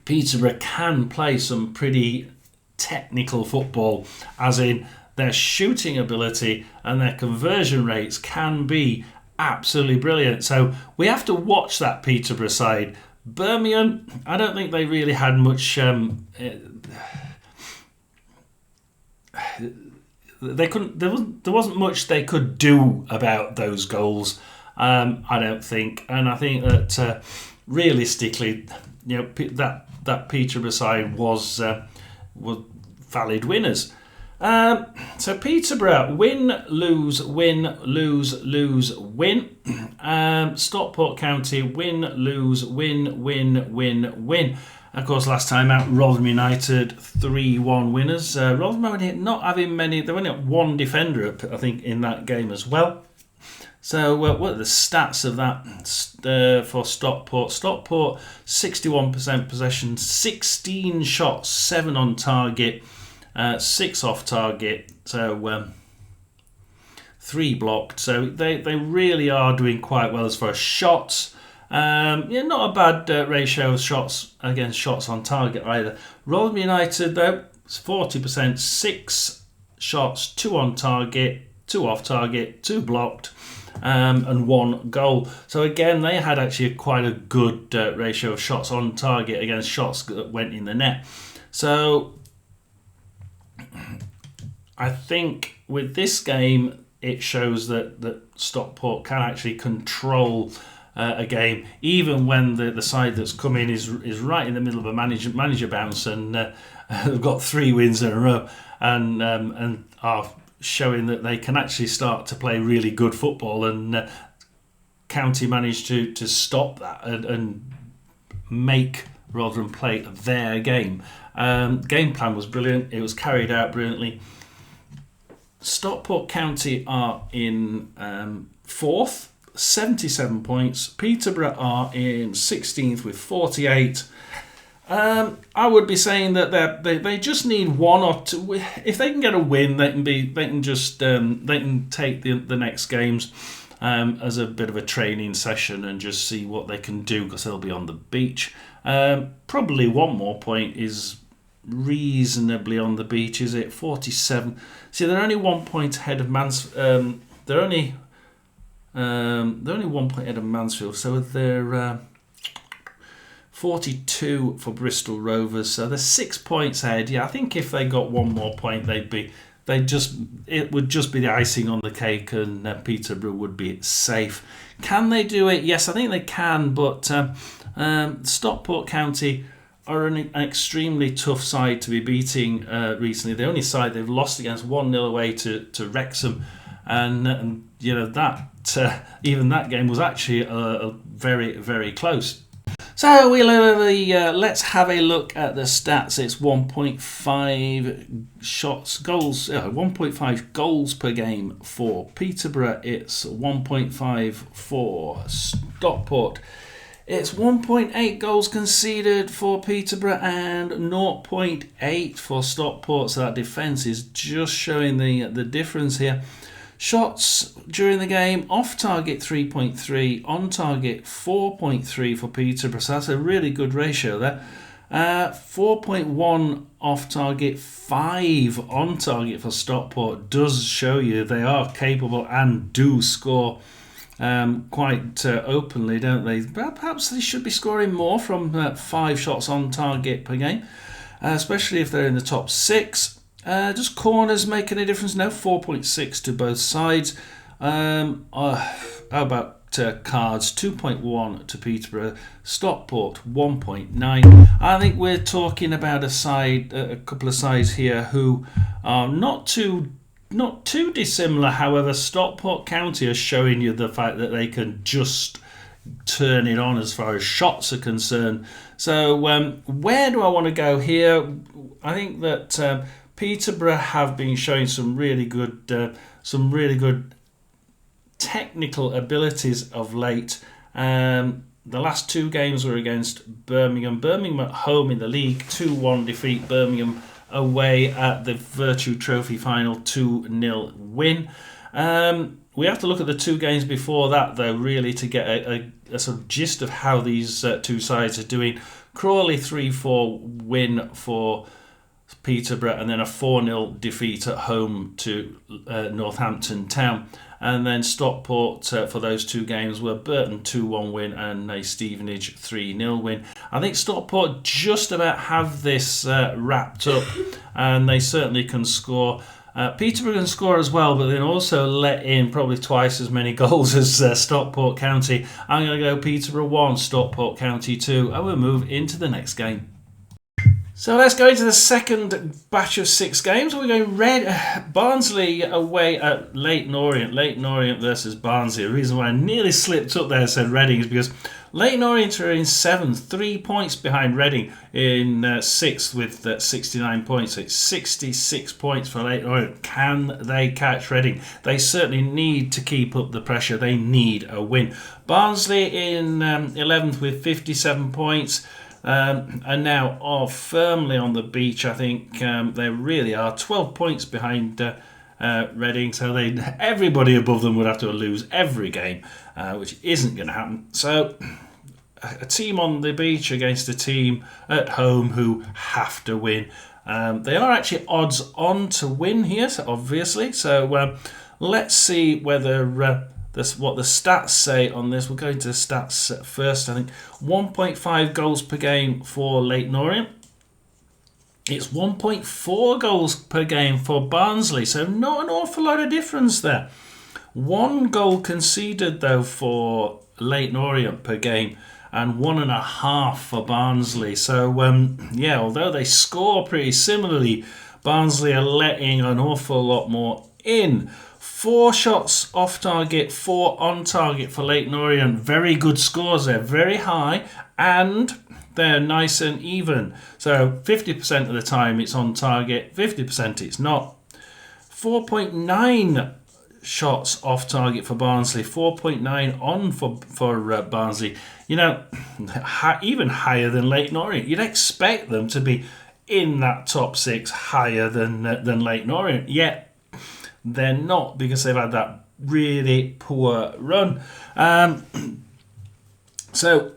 Peterborough can play some pretty technical football, as in their shooting ability and their conversion rates can be absolutely brilliant. So we have to watch that Peterborough side. Birmingham, I don't think they really had much. They couldn't. There wasn't much they could do about those goals. I don't think, and I think that realistically, that Peterborough side was valid winners. So Peterborough win, lose, win, lose, lose, win. Stockport County win, lose, win, win, win, win. Of course, last time out, Rotherham United 3-1 winners. Rotherham not having many. They only got 1 defender, I think, in that game as well. So what are the stats of that for Stockport? Stockport 61% possession, 16 shots, 7 on target, 6 off target, so 3 blocked. So they really are doing quite well as far as shots. Not a bad ratio of shots against shots on target either. Rotherham United, though, 40%, 6 shots, 2 on target, 2 off target, 2 blocked, and 1 goal. So again, they had actually quite a good ratio of shots on target against shots that went in the net. So I think with this game, it shows that Stockport can actually control a game, even when the side that's come in is right in the middle of a manager bounce, and they've got 3 wins in a row, and are showing that they can actually start to play really good football. And County managed to stop that and make Rotherham play their game. Game plan was brilliant. It was carried out brilliantly. Stockport County are in 4th, 77 points. Peterborough are in 16th with 48. I would be saying that they just need 1 or 2. If they can get a win, they can take the next games as a bit of a training session and just see what they can do, because they'll be on the beach. Probably 1 more point is reasonably on the beach, is it? 47. See, they're only 1 point ahead of Mansfield. They're only 1 point ahead of Mansfield, so they're 42 for Bristol Rovers. So they're 6 points ahead. Yeah, I think if they got 1 more point, it would just be the icing on the cake, and Peterborough would be safe. Can they do it? Yes, I think they can, but Stockport County are an extremely tough side to be beating recently. The only side they've lost against 1-0 away to Wrexham, and that even that game was actually very, very close. So let's have a look at the stats. It's 1.5 shots, goals, 1.5 goals per game for Peterborough. It's 1.5 for Stockport. It's 1.8 goals conceded for Peterborough and 0.8 for Stockport. So that defence is just showing the difference here. Shots during the game, off target 3.3, on target 4.3 for Peterborough. So that's a really good ratio there. 4.1 off target, 5 on target for Stockport does show you they are capable and do score quite openly, don't they? Perhaps they should be scoring more from 5 shots on target per game, especially if they're in the top 6. Just corners making a difference now, 4.6 to both sides. How about cards, 2.1 to Peterborough, Stockport 1.9. I think we're talking about a couple of sides here who are not too dissimilar. However, Stockport County are showing you the fact that they can just turn it on as far as shots are concerned. So where do I want to go here? I think that Peterborough have been showing some really good technical abilities of late. The last 2 games were against Birmingham. Birmingham at home in the league, 2-1 defeat. Birmingham away at the Virtue Trophy final, 2-0 win. We have to look at the 2 games before that, though, really, to get a sort of gist of how these 2 sides are doing. Crawley 3-4 win for Peterborough, and then a 4-0 defeat at home to Northampton Town. And then Stockport for those 2 games were Burton 2-1 win and a Stevenage 3-0 win. I think Stockport just about have this wrapped up, and they certainly can score. Peterborough can score as well, but then also let in probably twice as many goals as Stockport County. I'm going to go Peterborough 1, Stockport County 2, and we'll move into the next game. So let's go into the second batch of 6 games. We're going Barnsley away at Leyton Orient. Leyton Orient versus Barnsley. The reason why I nearly slipped up there and said Reading is because Leyton Orient are in 7th, 3 points behind Reading in 6th with 69 points. So it's 66 points for Leyton Orient. Can they catch Reading? They certainly need to keep up the pressure. They need a win. Barnsley in 11th with 57 points. And now are firmly on the beach. I think they really are 12 points behind Reading, so everybody above them would have to lose every game, which isn't going to happen. So a team on the beach against a team at home who have to win. They are actually odds on to win here, so obviously. So let's see whether what the stats say on this. We'll go into the stats first. I think 1.5 goals per game for Leyton Orient. It's 1.4 goals per game for Barnsley, so not an awful lot of difference there. 1 goal conceded though for Leyton Orient per game, and 1.5 for Barnsley. So although they score pretty similarly, Barnsley are letting an awful lot more in. 4 shots off target, 4 on target for Leyton Orient. Very good scores there, very high, and they're nice and even. So 50% of the time it's on target, 50% it's not. 4.9 shots off target for Barnsley, 4.9 on for Barnsley. You know, even higher than Leyton Orient. You'd expect them to be in that top 6 higher than Leyton Orient, yet they're not, because they've had that really poor run. So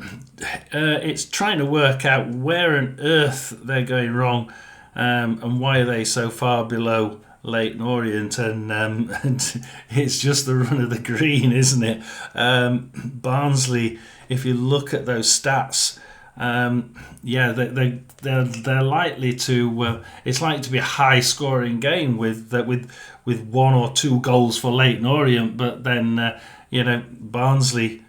it's trying to work out where on earth they're going wrong, and why are they so far below Leyton Orient, and it's just the run of the green, isn't it? Barnsley, if you look at those stats, they're likely to. It's likely to be a high-scoring game with 1 or 2 goals for Leyton Orient, but then Barnsley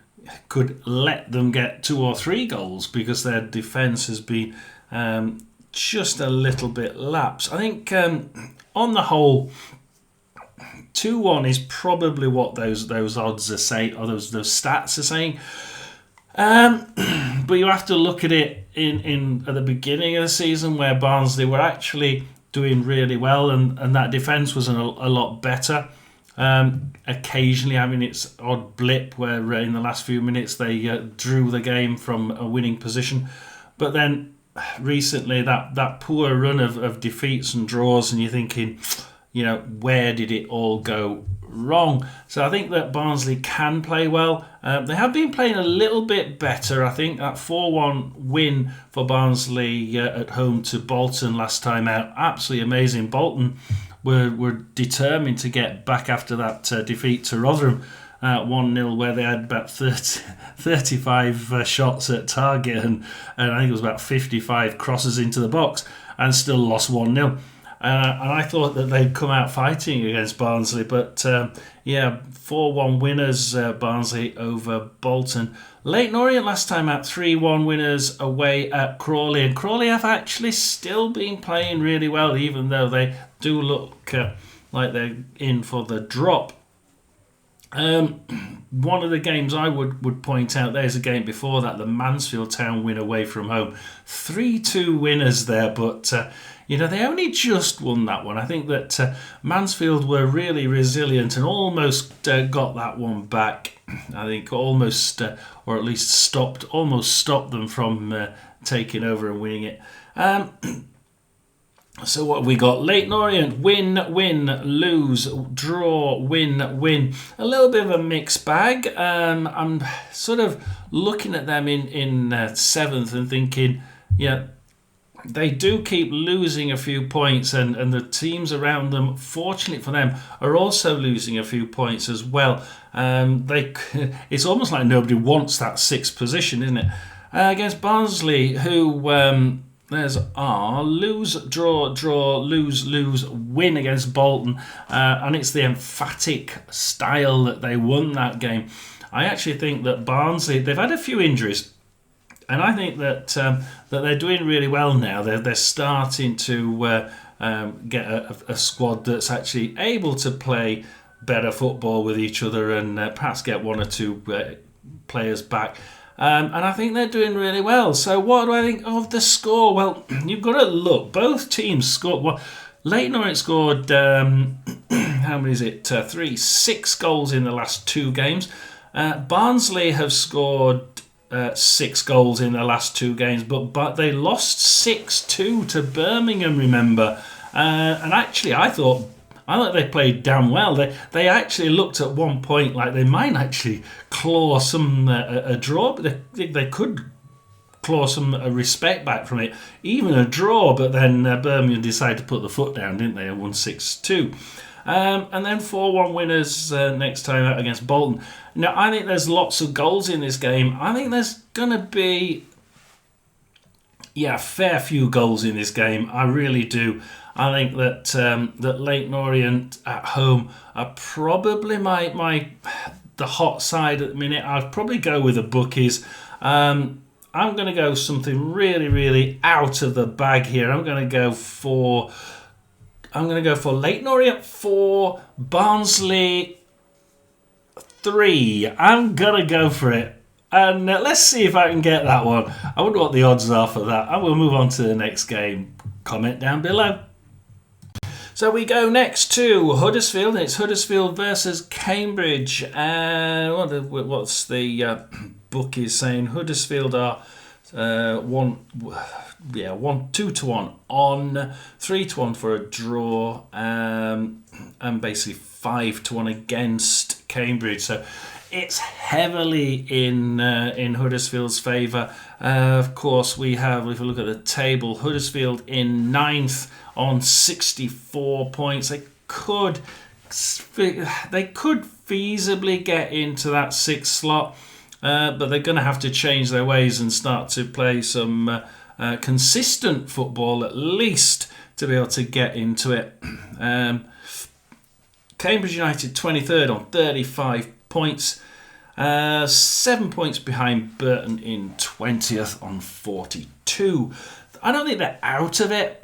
could let them get 2 or 3 goals because their defence has been just a little bit lapse. I think on the whole, 2-1 is probably what those odds are saying, or those stats are saying. but you have to look at it in at the beginning of the season where Barnsley were actually doing really well, and that defence was a lot better. Occasionally having its odd blip where in the last few minutes they drew the game from a winning position, but then recently that poor run of defeats and draws, and you're thinking, where did it all go wrong? So I think that Barnsley can play well. They have been playing a little bit better. I think that 4-1 win for Barnsley at home to Bolton last time out, absolutely amazing. Bolton were determined to get back after that defeat to Rotherham 1-0, where they had about 35 shots at target and I think it was about 55 crosses into the box, and still lost 1-0. And I thought that they'd come out fighting against Barnsley, but 4-1 winners, Barnsley over Bolton. Leyton Orient last time out, 3-1 winners away at Crawley. And Crawley have actually still been playing really well, even though they do look like they're in for the drop. One of the games I would point out, there's a game before that, the Mansfield Town win away from home. 3-2 winners there, but they only just won that one. I think that Mansfield were really resilient and almost got that one back. I think almost, or at least stopped them from taking over and winning it. So what have we got? Leyton Orient, win, lose, draw, win. A little bit of a mixed bag. I'm sort of looking at them in seventh and thinking, they do keep losing a few points, and the teams around them, fortunately for them, are also losing a few points as well. It's almost like nobody wants that sixth position, isn't it? Against Barnsley, who... there's lose, draw, lose, win against Bolton. And it's the emphatic style that they won that game. I actually think that Barnsley, they've had a few injuries. And I think that they're doing really well now. They're starting to get a squad that's actually able to play better football with each other and perhaps get one or two players back. And I think they're doing really well. So what do I think of the score? Well, you've got to look. Both teams scored. Well, Leyton Orient scored, how many is it? 6 goals in the last 2 games. Barnsley have scored 6 goals in the last 2 games, but they lost 6-2 to Birmingham, remember. And actually, I thought they played damn well. They actually looked at one point like they might actually claw some a draw, but they could claw some respect back from it, even a draw. But then Birmingham decided to put the foot down, didn't they? And won 6-2. And then 4-1 winners next time out against Bolton. Now, I think there's lots of goals in this game. I think there's going to be a fair few goals in this game. I really do. I think that that Leyton Orient at home are probably the hot side at the minute. I'd probably go with the bookies. I'm going to go something really, really out of the bag here. I'm going to go for Leyton Orient 4, Barnsley 3. I'm going to go for it. And let's see if I can get that one. I wonder what the odds are for that. I will move on to the next game. Comment down below. So we go next to Huddersfield. It's Huddersfield versus Cambridge. And what's the bookies saying? Huddersfield are 2-1 on, 3-1 for a draw, and basically 5-1 against Cambridge. So it's heavily in Huddersfield's favour. Of course, we have, if we look at the table, Huddersfield in 9th on 64 points. They could feasibly get into that 6th slot, but they're going to have to change their ways and start to play some consistent football at least to be able to get into it. Cambridge United 23rd on 35 points, 7 points behind Burton in 20th on 42. I don't think they're out of it,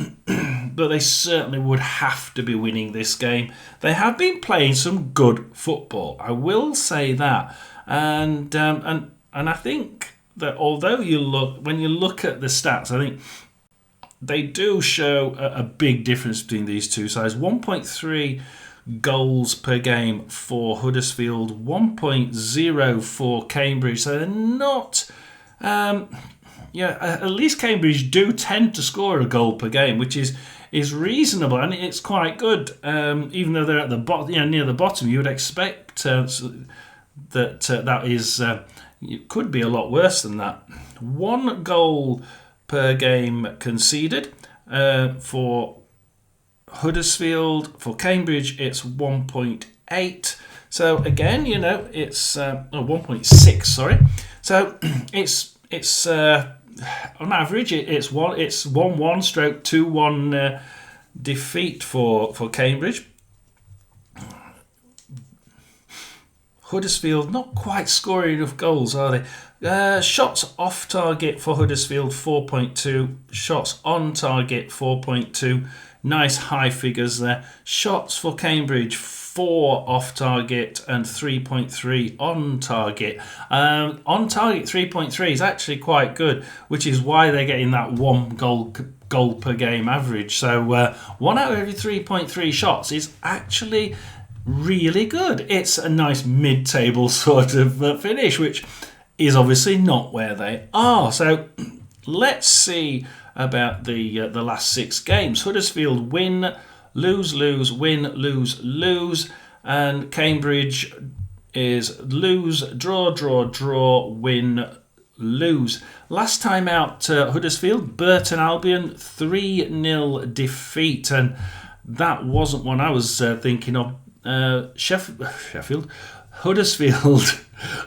but they certainly would have to be winning this game. They have been playing some good football, I will say that, and I think that although when you look at the stats, I think they do show a big difference between these two sides. 1.3 goals per game for Huddersfield, 1.0 for Cambridge. So they're not. At least Cambridge do tend to score a goal per game, which is reasonable, and it's quite good. Even though they're at the bottom, near the bottom, you would expect that is it could be a lot worse than that. 1 goal per game conceded for Huddersfield. For Cambridge, it's 1.8. So again, it's 1.6. Sorry. So it's on average it's 1-1 stroke 2-1 defeat for Cambridge. Huddersfield not quite scoring enough goals, are they? Shots off target for Huddersfield 4.2, shots on target 4.2. Nice high figures there. Shots for Cambridge 4 off target and 3.3 on target. On target 3.3 is actually quite good, which is why they're getting that 1 goal per game average. So 1 out of every 3.3 shots is actually really good. It's a nice mid-table sort of finish, which is obviously not where they are. So let's see about the last 6 games. Huddersfield win, lose, win, lose, and Cambridge is lose, draw, win, lose. Last time out, Huddersfield, Burton Albion 3-0 defeat, and that wasn't one I was thinking of. Sheffield, Huddersfield.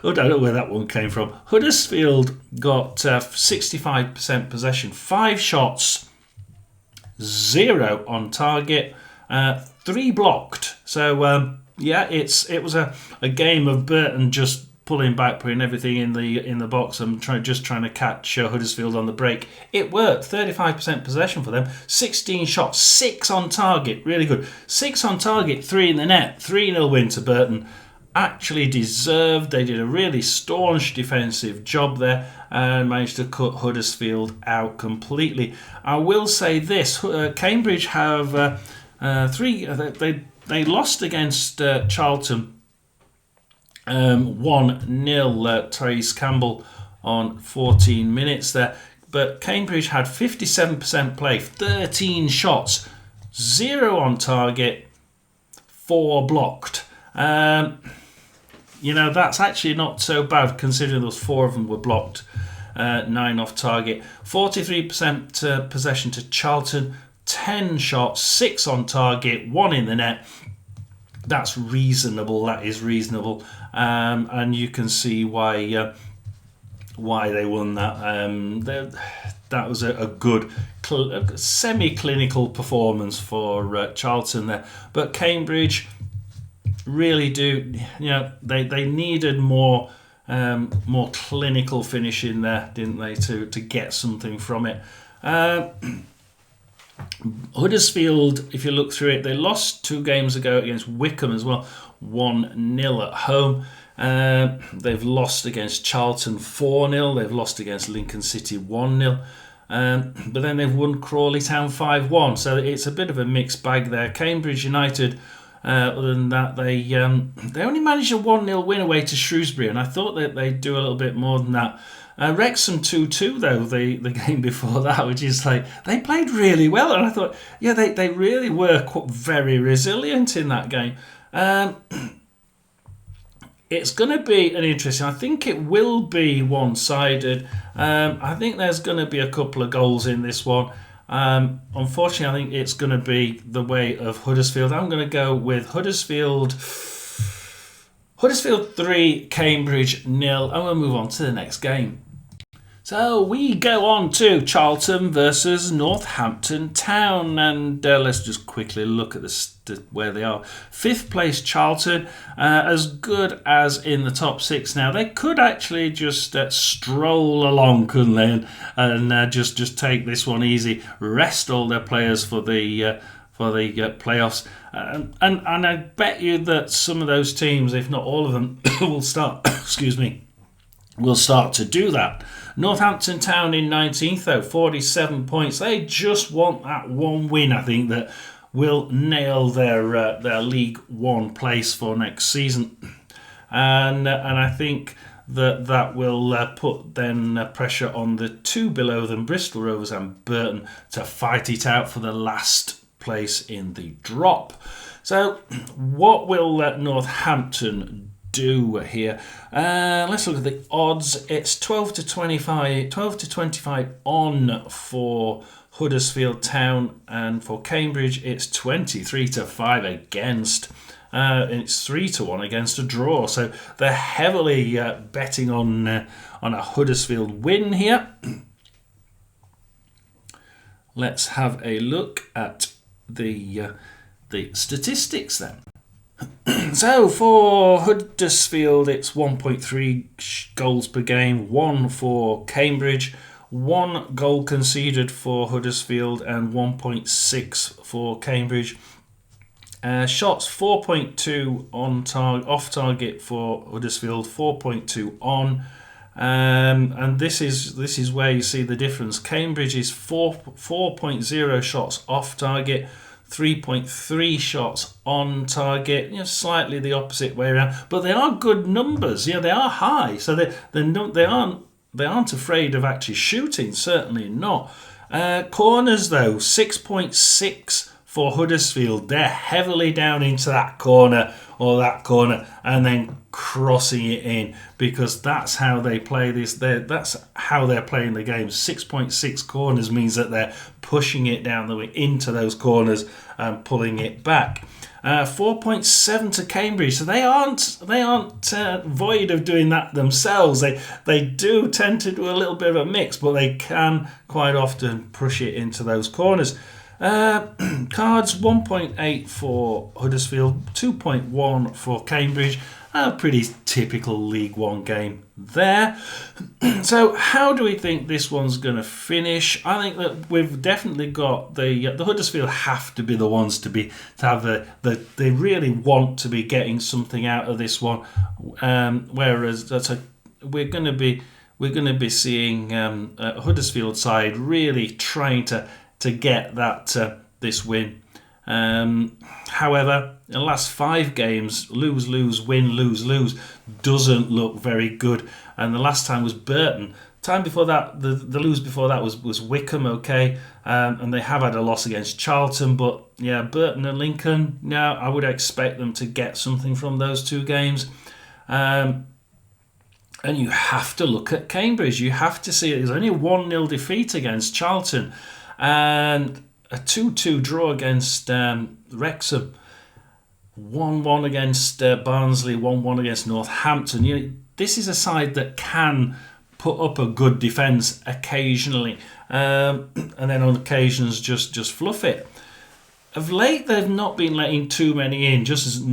I don't know where that one came from. Huddersfield got 65% possession, 5 shots, 0 on target, 3 blocked. So it was a game of Burton just pulling back, putting everything in the box and trying to catch Huddersfield on the break. It worked. 35% possession for them, 16 shots, 6 on target, really good. 6 on target, 3 in the net. 3-0 win to Burton. Actually deserved. They did a really staunch defensive job there and managed to cut Huddersfield out completely. I will say this: Cambridge have 3. They lost against Charlton 1-0. Trace Campbell on 14 minutes there, but Cambridge had 57% play, 13 shots, 0 on target, 4 blocked. That's actually not so bad considering those 4 of them were blocked. 9 off target. 43% possession to Charlton. 10 shots, 6 on target, 1 in the net. That's reasonable. That is reasonable. And you can see why they won that. That was a good semi-clinical performance for Charlton there. But Cambridge really do, they needed more clinical finish in there, didn't they, to get something from it. Huddersfield, if you look through it, they lost 2 games ago against Wycombe as well, 1-0 at home. They've lost against Charlton 4-0. They've lost against Lincoln City 1-0. But then they've won Crawley Town 5-1. So it's a bit of a mixed bag there. Cambridge United, other than that, they only managed a 1-0 win away to Shrewsbury, and I thought that they'd do a little bit more than that. Wrexham 2-2 though, the game before that, which is like, they played really well, and I thought, they really were very resilient in that game. It's going to be an interesting, I think it will be one-sided. I think there's going to be a couple of goals in this one. Unfortunately, I think it's going to be the way of Huddersfield. I'm going to go with Huddersfield 3, Cambridge 0. I'm going to move on to the next game. So we go on to Charlton versus Northampton Town, and let's just quickly look at where they are. 5th place Charlton, as good as in the top 6 now. They could actually just stroll along, couldn't they, and just take this one easy, rest all their players for the playoffs, and I bet you that some of those teams, if not all of them, will start to do that. Northampton Town in 19th, though, 47 points. They just want that one win, I think, that will nail their League One place for next season. And I think that will put then pressure on the two below them, Bristol Rovers and Burton, to fight it out for the last place in the drop. So what will Northampton do here? Let's look at the odds. It's 12 to 25 on for Huddersfield Town, and for Cambridge it's 23 to 5 against. It's 3 to 1 against a draw. So they're heavily betting on a Huddersfield win here. Let's have a look at the statistics then. So for Huddersfield, it's 1.3 goals per game, 1 for Cambridge, 1 goal conceded for Huddersfield, and 1.6 for Cambridge. Shots 4.2 off target for Huddersfield, 4.2 on. And this is where you see the difference. Cambridge is 4.0 shots off target, 3.3 shots on target. Slightly the opposite way around, but they are good numbers. They are high, so they aren't afraid of actually shooting. Certainly not. Corners though, 6.6 for Huddersfield. They're heavily down into that corner or that corner and then crossing it in, because that's how they play this. That's how they're playing the game. 6.6 corners means that they're pushing it down the way into those corners and pulling it back. 4.7 to Cambridge, so they aren't void of doing that themselves. They do tend to do a little bit of a mix, but they can quite often push it into those corners. Cards 1.8 for Huddersfield, 2.1 for Cambridge. A pretty typical League One game there. So how do we think this one's going to finish? I think that we've definitely got the Huddersfield have to be the ones to have they really want to be getting something out of this one. Whereas we're going to be seeing a Huddersfield side really trying to get that this win. However, in the last 5 games, lose, win, lose doesn't look very good. And the last time was Burton. Time before that, the lose before that was Wickham, okay, and they have had a loss against Charlton. But yeah, Burton and Lincoln, now I would expect them to get something from those 2 games. And you have to look at Cambridge. You have to see there's only a 1-0 defeat against Charlton and a 2-2 draw against Wrexham, 1-1 against Barnsley, 1-1 against Northampton. This is a side that can put up a good defence occasionally, and then on occasions just fluff it. Of late, they've not been letting too many in, just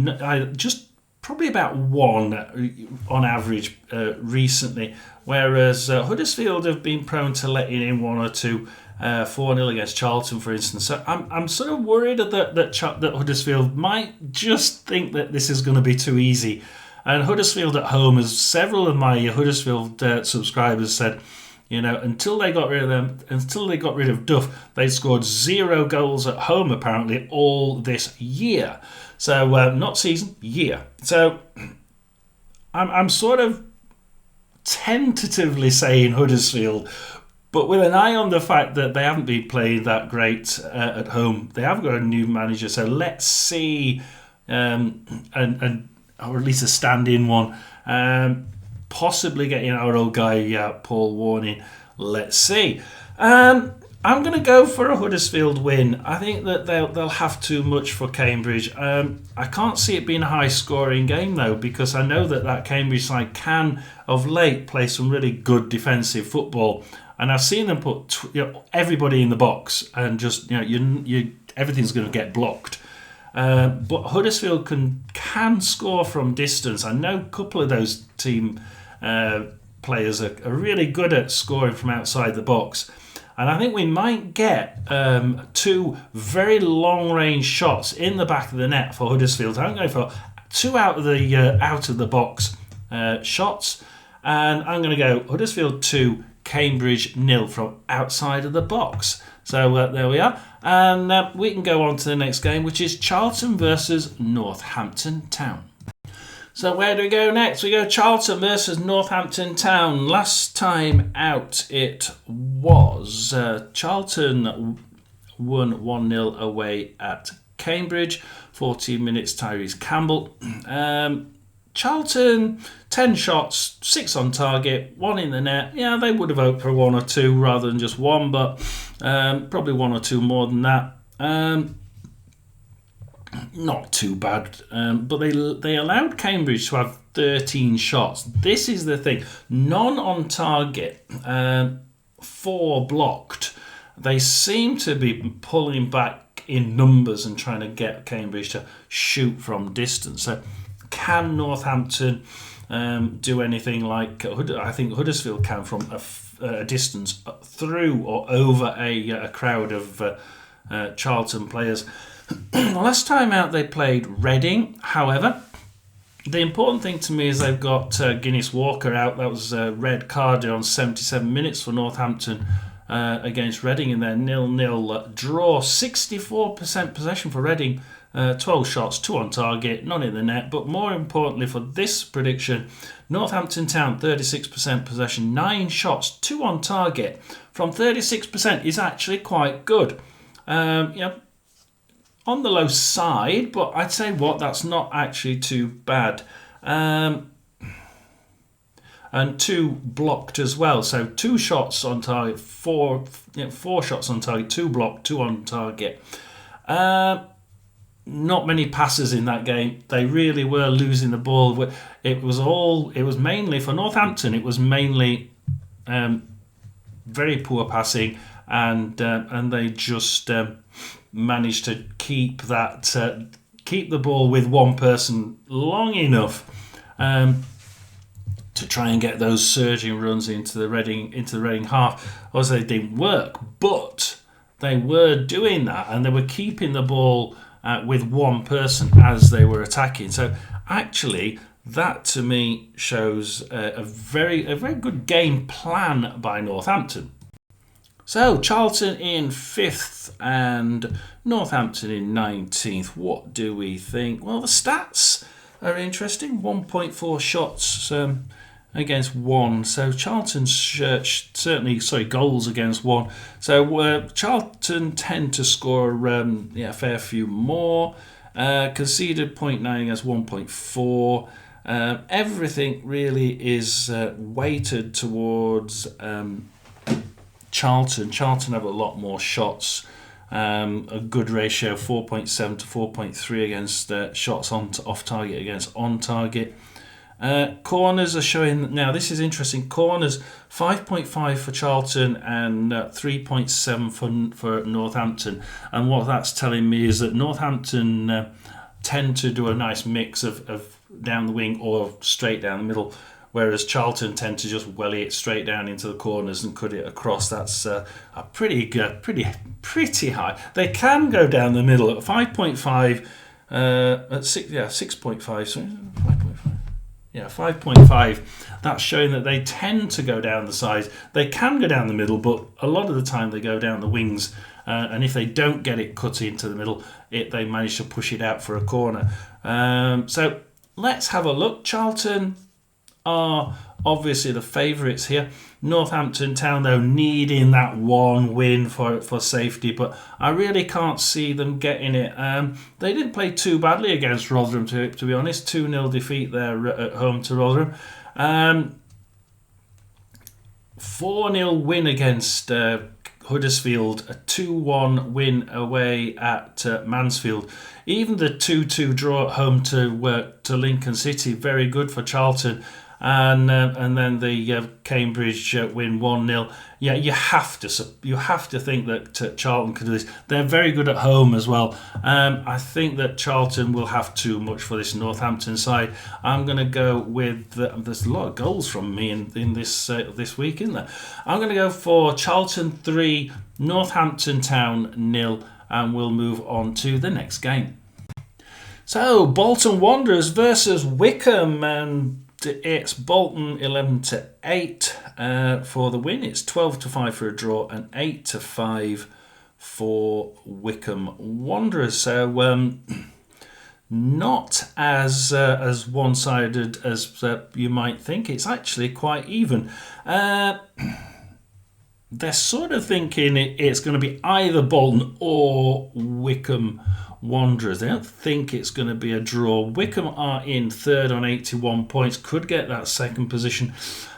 probably about 1 on average recently, whereas Huddersfield have been prone to letting in 1 or 2. 4-0 against Charlton, for instance. So I'm sort of worried that Huddersfield might just think that this is going to be too easy. And Huddersfield at home, as several of my Huddersfield subscribers said, until they got rid of Duff, they scored 0 goals at home apparently all this year. So not season, year. So I'm sort of tentatively saying Huddersfield, but with an eye on the fact that they haven't been playing that great at home. They have got a new manager, so let's see, or at least a stand-in one. Possibly getting our old guy Paul Warning. Let's see. I'm going to go for a Huddersfield win. I think that they'll have too much for Cambridge. I can't see it being a high-scoring game, though, because I know that Cambridge side can, of late, play some really good defensive football. And I've seen them put everybody in the box and just everything's going to get blocked. But Huddersfield can score from distance. I know a couple of those team players are really good at scoring from outside the box. And I think we might get 2 very long-range shots in the back of the net for Huddersfield. I'm going for 2 out of the box shots, and I'm going to go Huddersfield 2, Cambridge 0 from outside of the box. So there we are. And we can go on to the next game, which is Charlton versus Northampton Town. So where do we go next? We go Charlton versus Northampton Town. Last time out it was Charlton won 1-0 away at Cambridge. 14 minutes, Tyrese Campbell. Charlton, 10 shots, 6 on target, 1 in the net. Yeah, they would have hoped for 1 or 2 rather than just 1, but probably 1 or 2 more than that. Not too bad, but they allowed Cambridge to have 13 shots. This is the thing. None on target, 4 blocked. They seem to be pulling back in numbers and trying to get Cambridge to shoot from distance. So can Northampton do anything like I think Huddersfield can from a distance through or over a crowd of Charlton players? Last time out they played Reading. However, the important thing to me is they've got Guinness Walker out. That was a red card on 77 minutes for Northampton against Reading in their 0-0 draw. 64% possession for Reading. 12 shots, 2 on target, none in the net. But more importantly for this prediction, Northampton Town 36% possession, 9 shots, 2 on target from 36% is actually quite good. On the low side, but I'd say that's not actually too bad. And 2 blocked as well. So 2 shots on target, 4 shots on target, 2 blocked, 2 on target. Not many passes in that game. They really were losing the ball. It was mainly for Northampton. It was mainly very poor passing, and they just managed to keep the ball with one person long enough to try and get those surging runs into the Reading half. Obviously, it didn't work, but they were doing that, and they were keeping the ball with one person as they were attacking. So actually, that to me shows a very good game plan by Northampton. So Charlton in 5th and Northampton in 19th. What do we think? Well, the stats are interesting. 1.4 shots against 1. So Charlton's goals against 1. So Charlton tend to score a fair few more. Conceded 0.9 against 1.4. Everything really is weighted towards Charlton. Charlton have a lot more shots. A good ratio, 4.7 to 4.3 against shots off target against on target. Corners are showing, now this is interesting, corners 5.5 for Charlton and 3.7 for Northampton. And what that's telling me is that Northampton tend to do a nice mix of down the wing or straight down the middle, whereas Charlton tend to just welly it straight down into the corners and cut it across. That's a pretty high. They can go down the middle at 5.5, at 6.5. Sorry, 5.5. Yeah, 5.5. That's showing that they tend to go down the sides. They can go down the middle, but a lot of the time they go down the wings. And if they don't get it cut into the middle, they manage to push it out for a corner. So let's have a look. Charlton are obviously the favourites here. Northampton Town, though, needing that one win for safety, but I really can't see them getting it. They didn't play too badly against Rotherham, to be honest. 2-0 defeat there at home to Rotherham. 4-0 win against Huddersfield, a 2-1 win away at Mansfield. Even the 2-2 draw at home to Lincoln City, very good for Charlton. And then the Cambridge win 1-0. Yeah, you have to think that Charlton can do this. They're very good at home as well. I think that Charlton will have too much for this Northampton side. I'm going to go with there's a lot of goals from me in this week, isn't there? I'm going to go for Charlton 3, Northampton Town 0, and we'll move on to the next game. So Bolton Wanderers versus Wycombe, and It's Bolton 11-8 for the win. It's 12-5 for a draw and 8-5 for Wycombe Wanderers. So not as one-sided as you might think. It's actually quite even. They're sort of thinking it's going to be either Bolton or Wycombe Wanderers. They don't think it's going to be a draw. Wycombe are in third on 81 points. Could get that second position.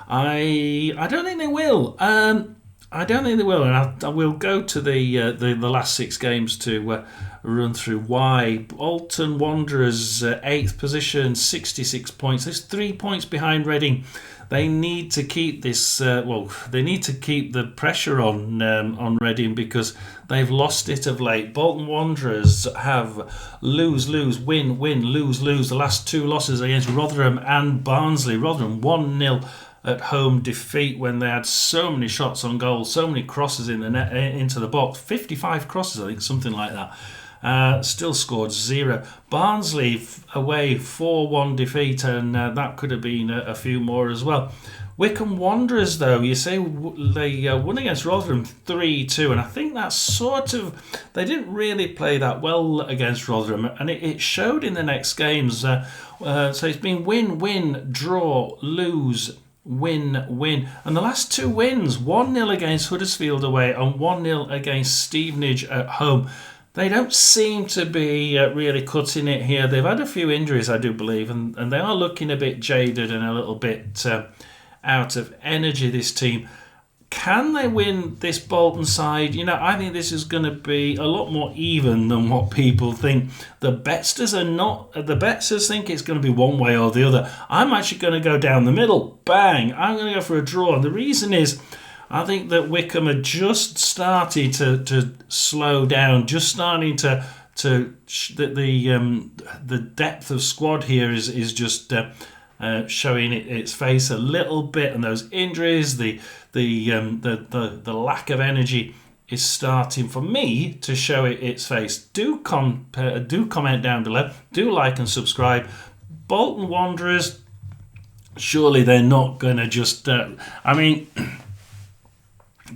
I don't think they will. I don't think they will, and I will go to the last 6 games to run through why. Bolton Wanderers 8th position, 66 points. There's 3 points behind Reading. They need to keep this. They need to keep the pressure on Reading because they've lost it of late. Bolton Wanderers have lose, win, lose. The last 2 losses against Rotherham and Barnsley. Rotherham 1-0 at home defeat when they had so many shots on goal, so many crosses in the net, into the box. 55 crosses, I think, something like that. Still scored 0. Barnsley away 4-1 defeat, and that could have been a few more as well. Wycombe Wanderers, though, you say they won against Rotherham 3-2, and I think that's sort of, they didn't really play that well against Rotherham, and it showed in the next games. So it's been win, draw, lose, win, and the last 2 wins, 1-0 against Huddersfield away and 1-0 against Stevenage at home. They don't seem to be really cutting it here. They've had a few injuries, I do believe, and they are looking a bit jaded and a little bit out of energy, this team. Can they win this Bolton side? I think this is going to be a lot more even than what people think. The Betsters are not. The Betsters think it's going to be one way or the other. I'm actually going to go down the middle. Bang! I'm going to go for a draw. And the reason is, I think that Wycombe are just starting to slow down, just starting the depth of squad here is just showing its face a little bit, and those injuries, the lack of energy is starting for me to show its face. Do comment down below. Do like and subscribe. Bolton Wanderers, surely they're not going to just.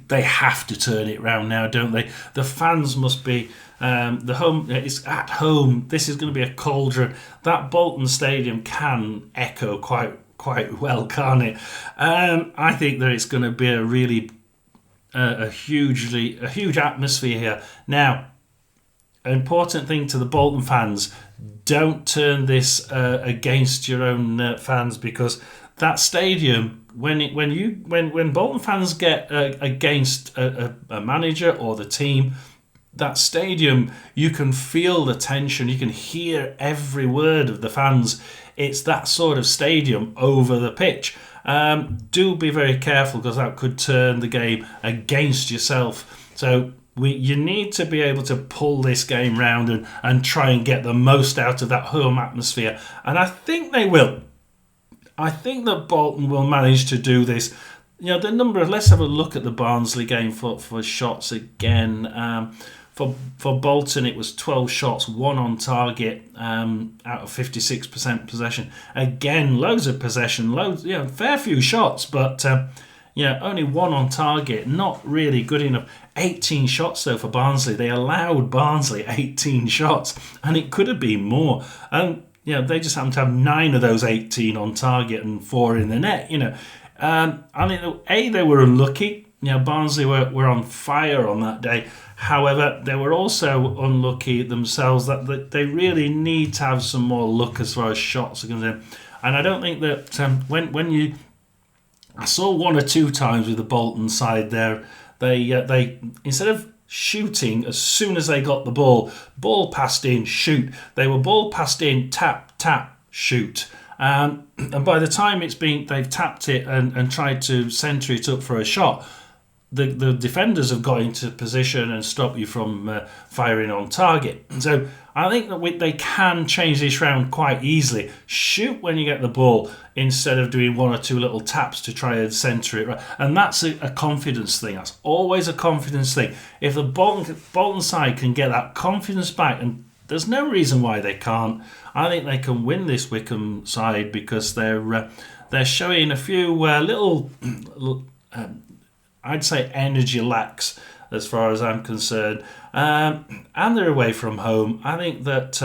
They have to turn it round now, don't they? The fans must be the home. It's at home. This is going to be a cauldron. That Bolton Stadium can echo quite well, can't it? I think that it's going to be a really a huge atmosphere here. Now, an important thing to the Bolton fans: don't turn this against your own fans, because that stadium. When Bolton fans get against a manager or the team, that stadium, you can feel the tension. You can hear every word of the fans. It's that sort of stadium over the pitch. Do be very careful, because that could turn the game against yourself. So you need to be able to pull this game round and try and get the most out of that home atmosphere. And I think they will. I think that Bolton will manage to do this. The number of, let's have a look at the Barnsley game for shots again. For Bolton, it was 12 shots, 1 on target, out of 56% possession. Again, loads of possession, fair few shots, but only 1 on target. Not really good enough. 18 shots though for Barnsley. They allowed Barnsley 18 shots, and it could have been more. They just happen to have 9 of those 18 on target and 4 in the net. I think they were unlucky. Barnsley were on fire on that day. However, they were also unlucky themselves that they really need to have some more luck as far as shots are concerned. And I don't think that I saw 1 or 2 times with the Bolton side there, they instead of shooting as soon as they got the ball passed in, shoot. They were ball passed in, tap, shoot. And by the time they've tapped it and tried to centre it up for a shot, the defenders have got into position and stopped you from firing on target. So I think that they can change this round quite easily. Shoot when you get the ball instead of doing 1 or 2 little taps to try and centre it. And that's a confidence thing. That's always a confidence thing. If the Bolton side can get that confidence back, and there's no reason why they can't, I think they can win this Wycombe side, because they're They're showing a few little, I'd say, energy lacks as far as I'm concerned. And they're away from home. I think that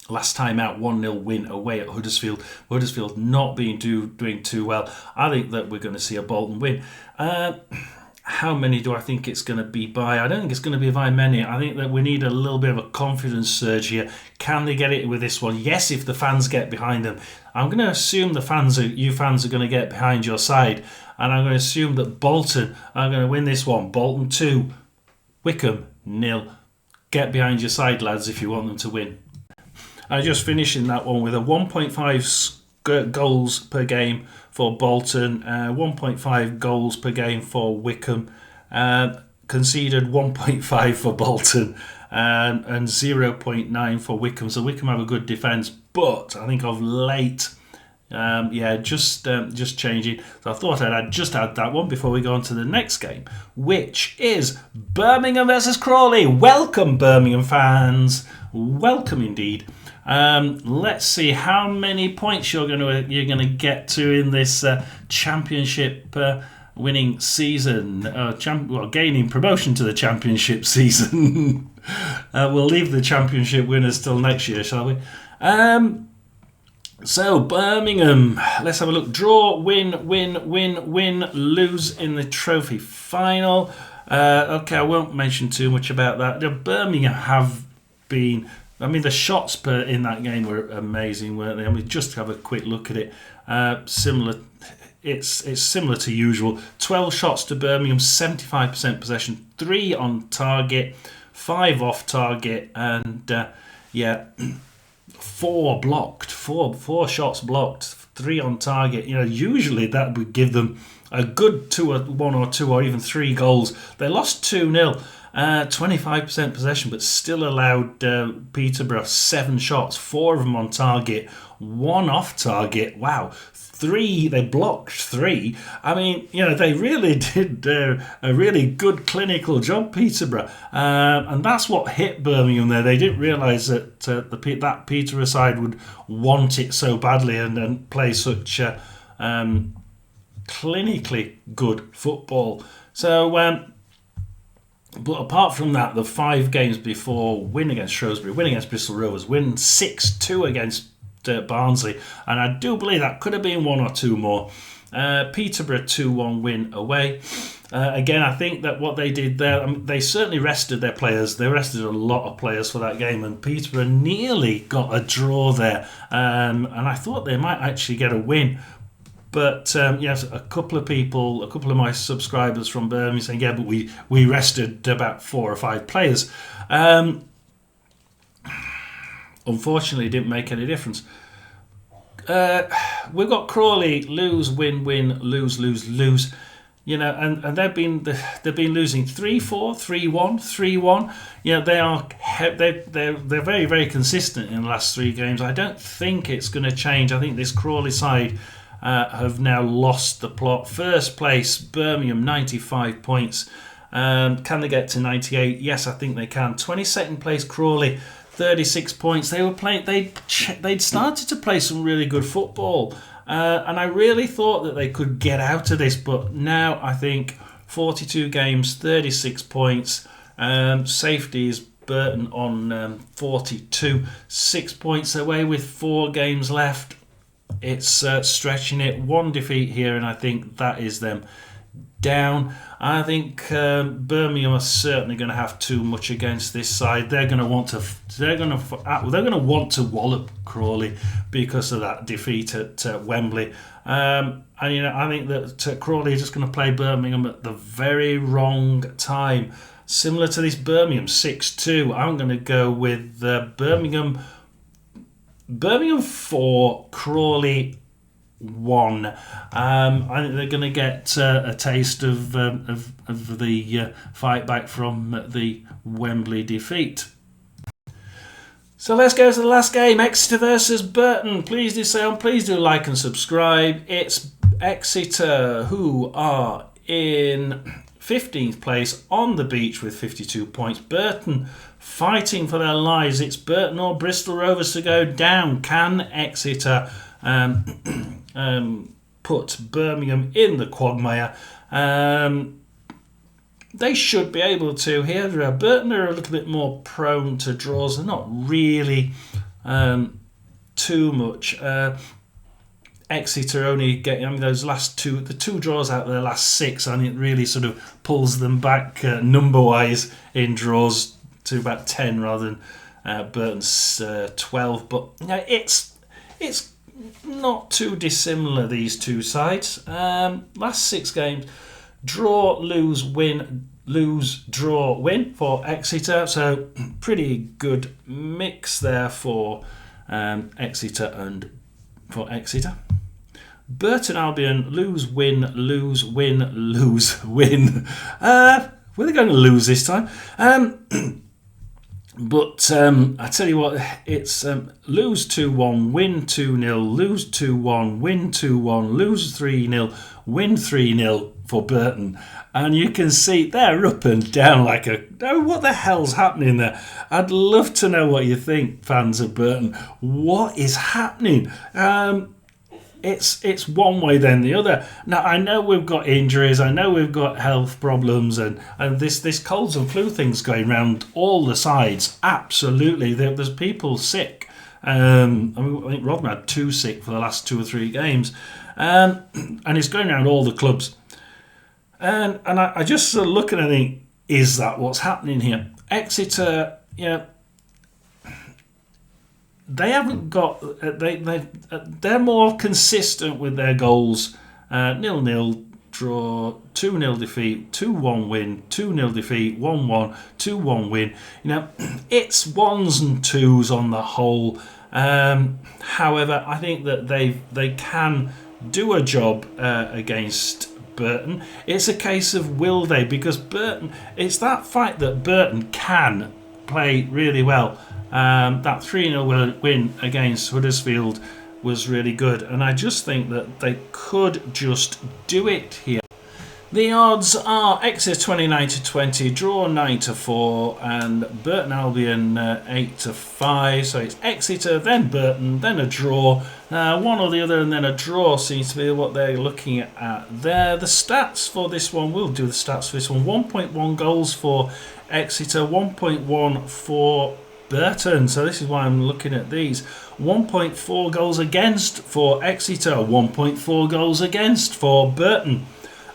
last time out, 1-0 win away at Huddersfield. Huddersfield not being doing too well. I think that we're going to see a Bolton win. How many do I think it's going to be by? I don't think it's going to be by many. I think that we need a little bit of a confidence surge here. Can they get it with this one? Yes, if the fans get behind them. I'm going to assume you fans are going to get behind your side. And I'm going to assume that Bolton are going to win this one. Bolton 2, Wycombe 0. Get behind your side, lads, if you want them to win. I just finishing that one with a 1.5 goals per game for Bolton, 1.5 goals per game for Wycombe, conceded 1.5 for Bolton, and 0.9 for Wycombe. So Wycombe have a good defence, but I think of late, just changing. So I thought I'd just add that one before we go on to the next game, which is Birmingham versus Crawley. Welcome, Birmingham fans. Welcome indeed. Let's see how many points you're going to get to in this championship winning season. Gaining promotion to the championship season. We'll leave the championship winners till next year, shall we? So Birmingham, let's have a look. Draw, win, lose in the trophy final. Okay, I won't mention too much about that. Birmingham have been. I mean, the shots in that game were amazing, weren't they? I mean, just have a quick look at it. It's similar to usual. 12 shots to Birmingham, 75% possession, 3 on target, 5 off target, and 4 blocked. Four shots blocked, 3 on target. Usually that would give them a good 1 or 2 or even 3 goals. They lost 2-0. 25% possession, but still allowed Peterborough 7 shots, 4 of them on target, 1 off target. Wow, 3, they blocked 3. I mean, they really did a really good clinical job, Peterborough, and that's what hit Birmingham there. They didn't realise that that Peterborough side would want it so badly and play such clinically good football. So. But apart from that, the 5 games before, win against Shrewsbury, win against Bristol Rovers, win 6-2 against Barnsley, and I do believe that could have been 1 or 2 more. Peterborough 2-1 win away. Again, I think that what they did there, they certainly rested their players. They rested a lot of players for that game, and Peterborough nearly got a draw there. And I thought they might actually get a win. But yes, a couple of my subscribers from Birmingham saying, yeah, but we rested about 4 or 5 players. Unfortunately, it didn't make any difference. We've got Crawley, lose, win, lose, lose. And they've been losing 3-4, 3-1, 3-1. They're very, very consistent in the last 3 games. I don't think it's going to change. I think this Crawley side have now lost the plot. First place, Birmingham, 95 points. Can they get to 98? Yes, I think they can. 22nd place, Crawley, 36 points. They'd started to play some really good football, and I really thought that they could get out of this. But now I think 42 games, 36 points. Safety is Burton on 42, 6 points away with 4 games left. It's stretching it. 1 defeat here, and I think that is them down. I think Birmingham are certainly going to have too much against this side. They're going to want to wallop Crawley because of that defeat at Wembley. And I think that Crawley is just going to play Birmingham at the very wrong time. Similar to this Birmingham 6-2. I'm going to go with Birmingham 4, Crawley 1. I think they're going to get a taste of the fight back from the Wembley defeat. So let's go to the last game, Exeter versus Burton. Please do like and subscribe. It's Exeter who are in 15th place on the beach with 52 points. Burton fighting for their lives. It's Burton or Bristol Rovers to go down. Can Exeter put Birmingham in the quagmire? They should be able to here. Burton are a little bit more prone to draws. They're not really too much. Exeter only getting, those last two, the two draws out of their last 6, and it really sort of pulls them back number-wise in draws to about 10 rather than Burton's 12. But it's not too dissimilar, these two sides. Last 6 games, draw, lose, win, lose, draw, win for Exeter. So pretty good mix there for Exeter and for Exeter. Burton Albion, lose, win, lose, win, lose, win. Were they going to lose this time? But I tell you what, it's lose 2-1, win 2-0, lose 2-1, win 2-1, lose 3-0, win 3-0 for Burton. And you can see they're up and down like what the hell's happening there? I'd love to know what you think, fans of Burton. What is happening? It's one way then the other. Now I know we've got injuries, I know we've got health problems, and this colds and flu thing's going around all the sides. Absolutely, there's people sick. I think Rodman had 2 sick for the last 2 or 3 games, and it's going around all the clubs. And I just sort of look at it and think, is that what's happening here? Exeter, they haven't got. They're more consistent with their goals. 0-0 draw, 2-0 defeat, 2-1 win, 2-0 defeat, 1-1, 2-1 win. It's 1s and 2s on the whole. However, I think that they can do a job against Burton. It's a case of will they? Because Burton, it's that fact that Burton can play really well. That 3-0 win against Huddersfield was really good, and I just think that they could just do it here. The odds are Exeter 29-20, draw 9-4, and Burton Albion 8-5. So it's Exeter, then Burton, then a draw, one or the other, and then a draw seems to be what they're looking at there. The stats for this one, we'll do the stats for this one. 1.1 goals for Exeter, 1.1 for Burton, so this is why I'm looking at these. 1.4 goals against for Exeter, 1.4 goals against for Burton.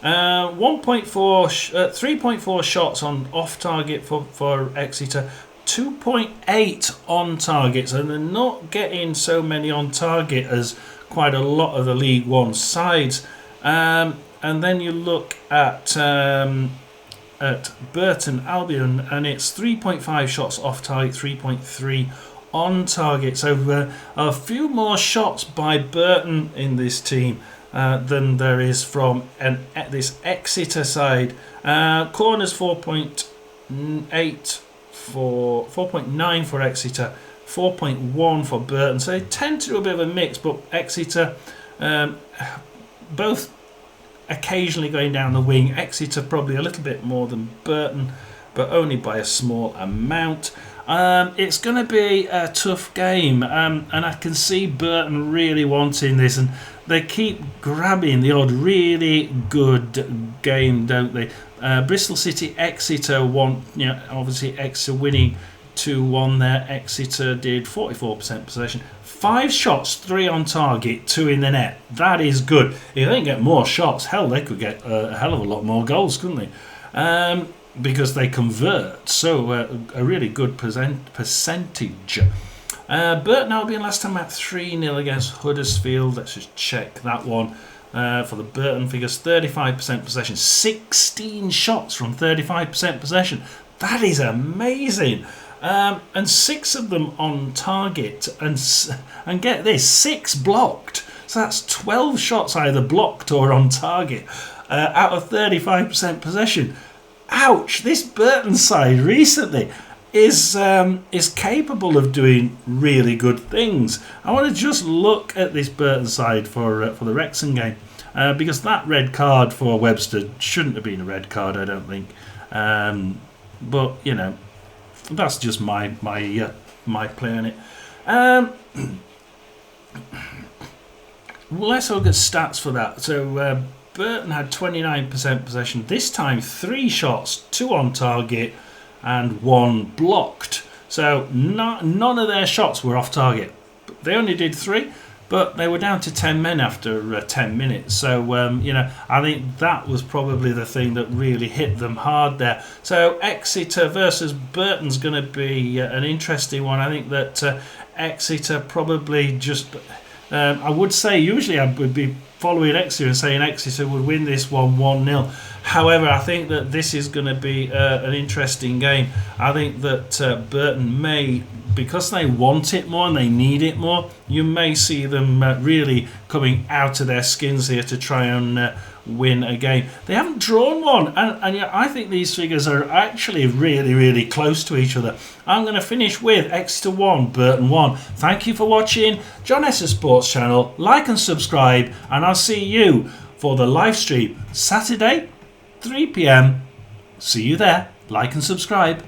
3.4 shots on off target for Exeter, 2.8 on target, so they're not getting so many on target as quite a lot of the League One sides. And then you look at Burton Albion, and it's 3.5 shots off target, 3.3 on target. So a few more shots by Burton in this team than there is from this Exeter side. Corners 4.9 for Exeter, 4.1 for Burton. So they tend to do a bit of a mix, but Exeter both occasionally going down the wing. Exeter probably a little bit more than Burton, but only by a small amount. It's going to be a tough game, and I can see Burton really wanting this, and they keep grabbing the odd really good game, don't they? Bristol City, Exeter won. Obviously Exeter winning 2-1 there. Exeter did 44% possession. 5 shots, 3 on target, 2 in the net. That is good. If they get more shots, hell, they could get a hell of a lot more goals, couldn't they? Because they convert. So a really good percentage. Burton Albion last time at 3-0 against Huddersfield. Let's just check that one. For the Burton figures, 35% possession, 16 shots from 35% possession. That is amazing. And 6 of them on target, and get this, 6 blocked. So that's 12 shots either blocked or on target out of 35% possession. Ouch! This Burton side recently is capable of doing really good things. I want to just look at this Burton side for the Wrexham game. because that red card for Webster shouldn't have been a red card, I don't think. But that's just my play on it. Well, let's look at stats for that. So Burton had 29% possession. This time 3 shots, 2 on target and 1 blocked. So none of their shots were off target. They only did 3, but they were down to 10 men after 10 minutes. So, I think that was probably the thing that really hit them hard there. So Exeter versus Burton's going to be an interesting one. I think that Exeter probably just... I would say usually I would be following Exeter and saying Exeter would win this one 1-0. However, I think that this is going to be an interesting game. I think that Burton may, because they want it more and they need it more, you may see them really coming out of their skins here to try and win a game. They haven't drawn one, and yet I think these figures are actually really, really close to each other. I'm going to finish with Exeter 1, Burton 1. Thank you for watching John Esser Sports Channel. Like and subscribe, and I'll see you for the live stream Saturday, 3 p.m. See you there. Like and subscribe.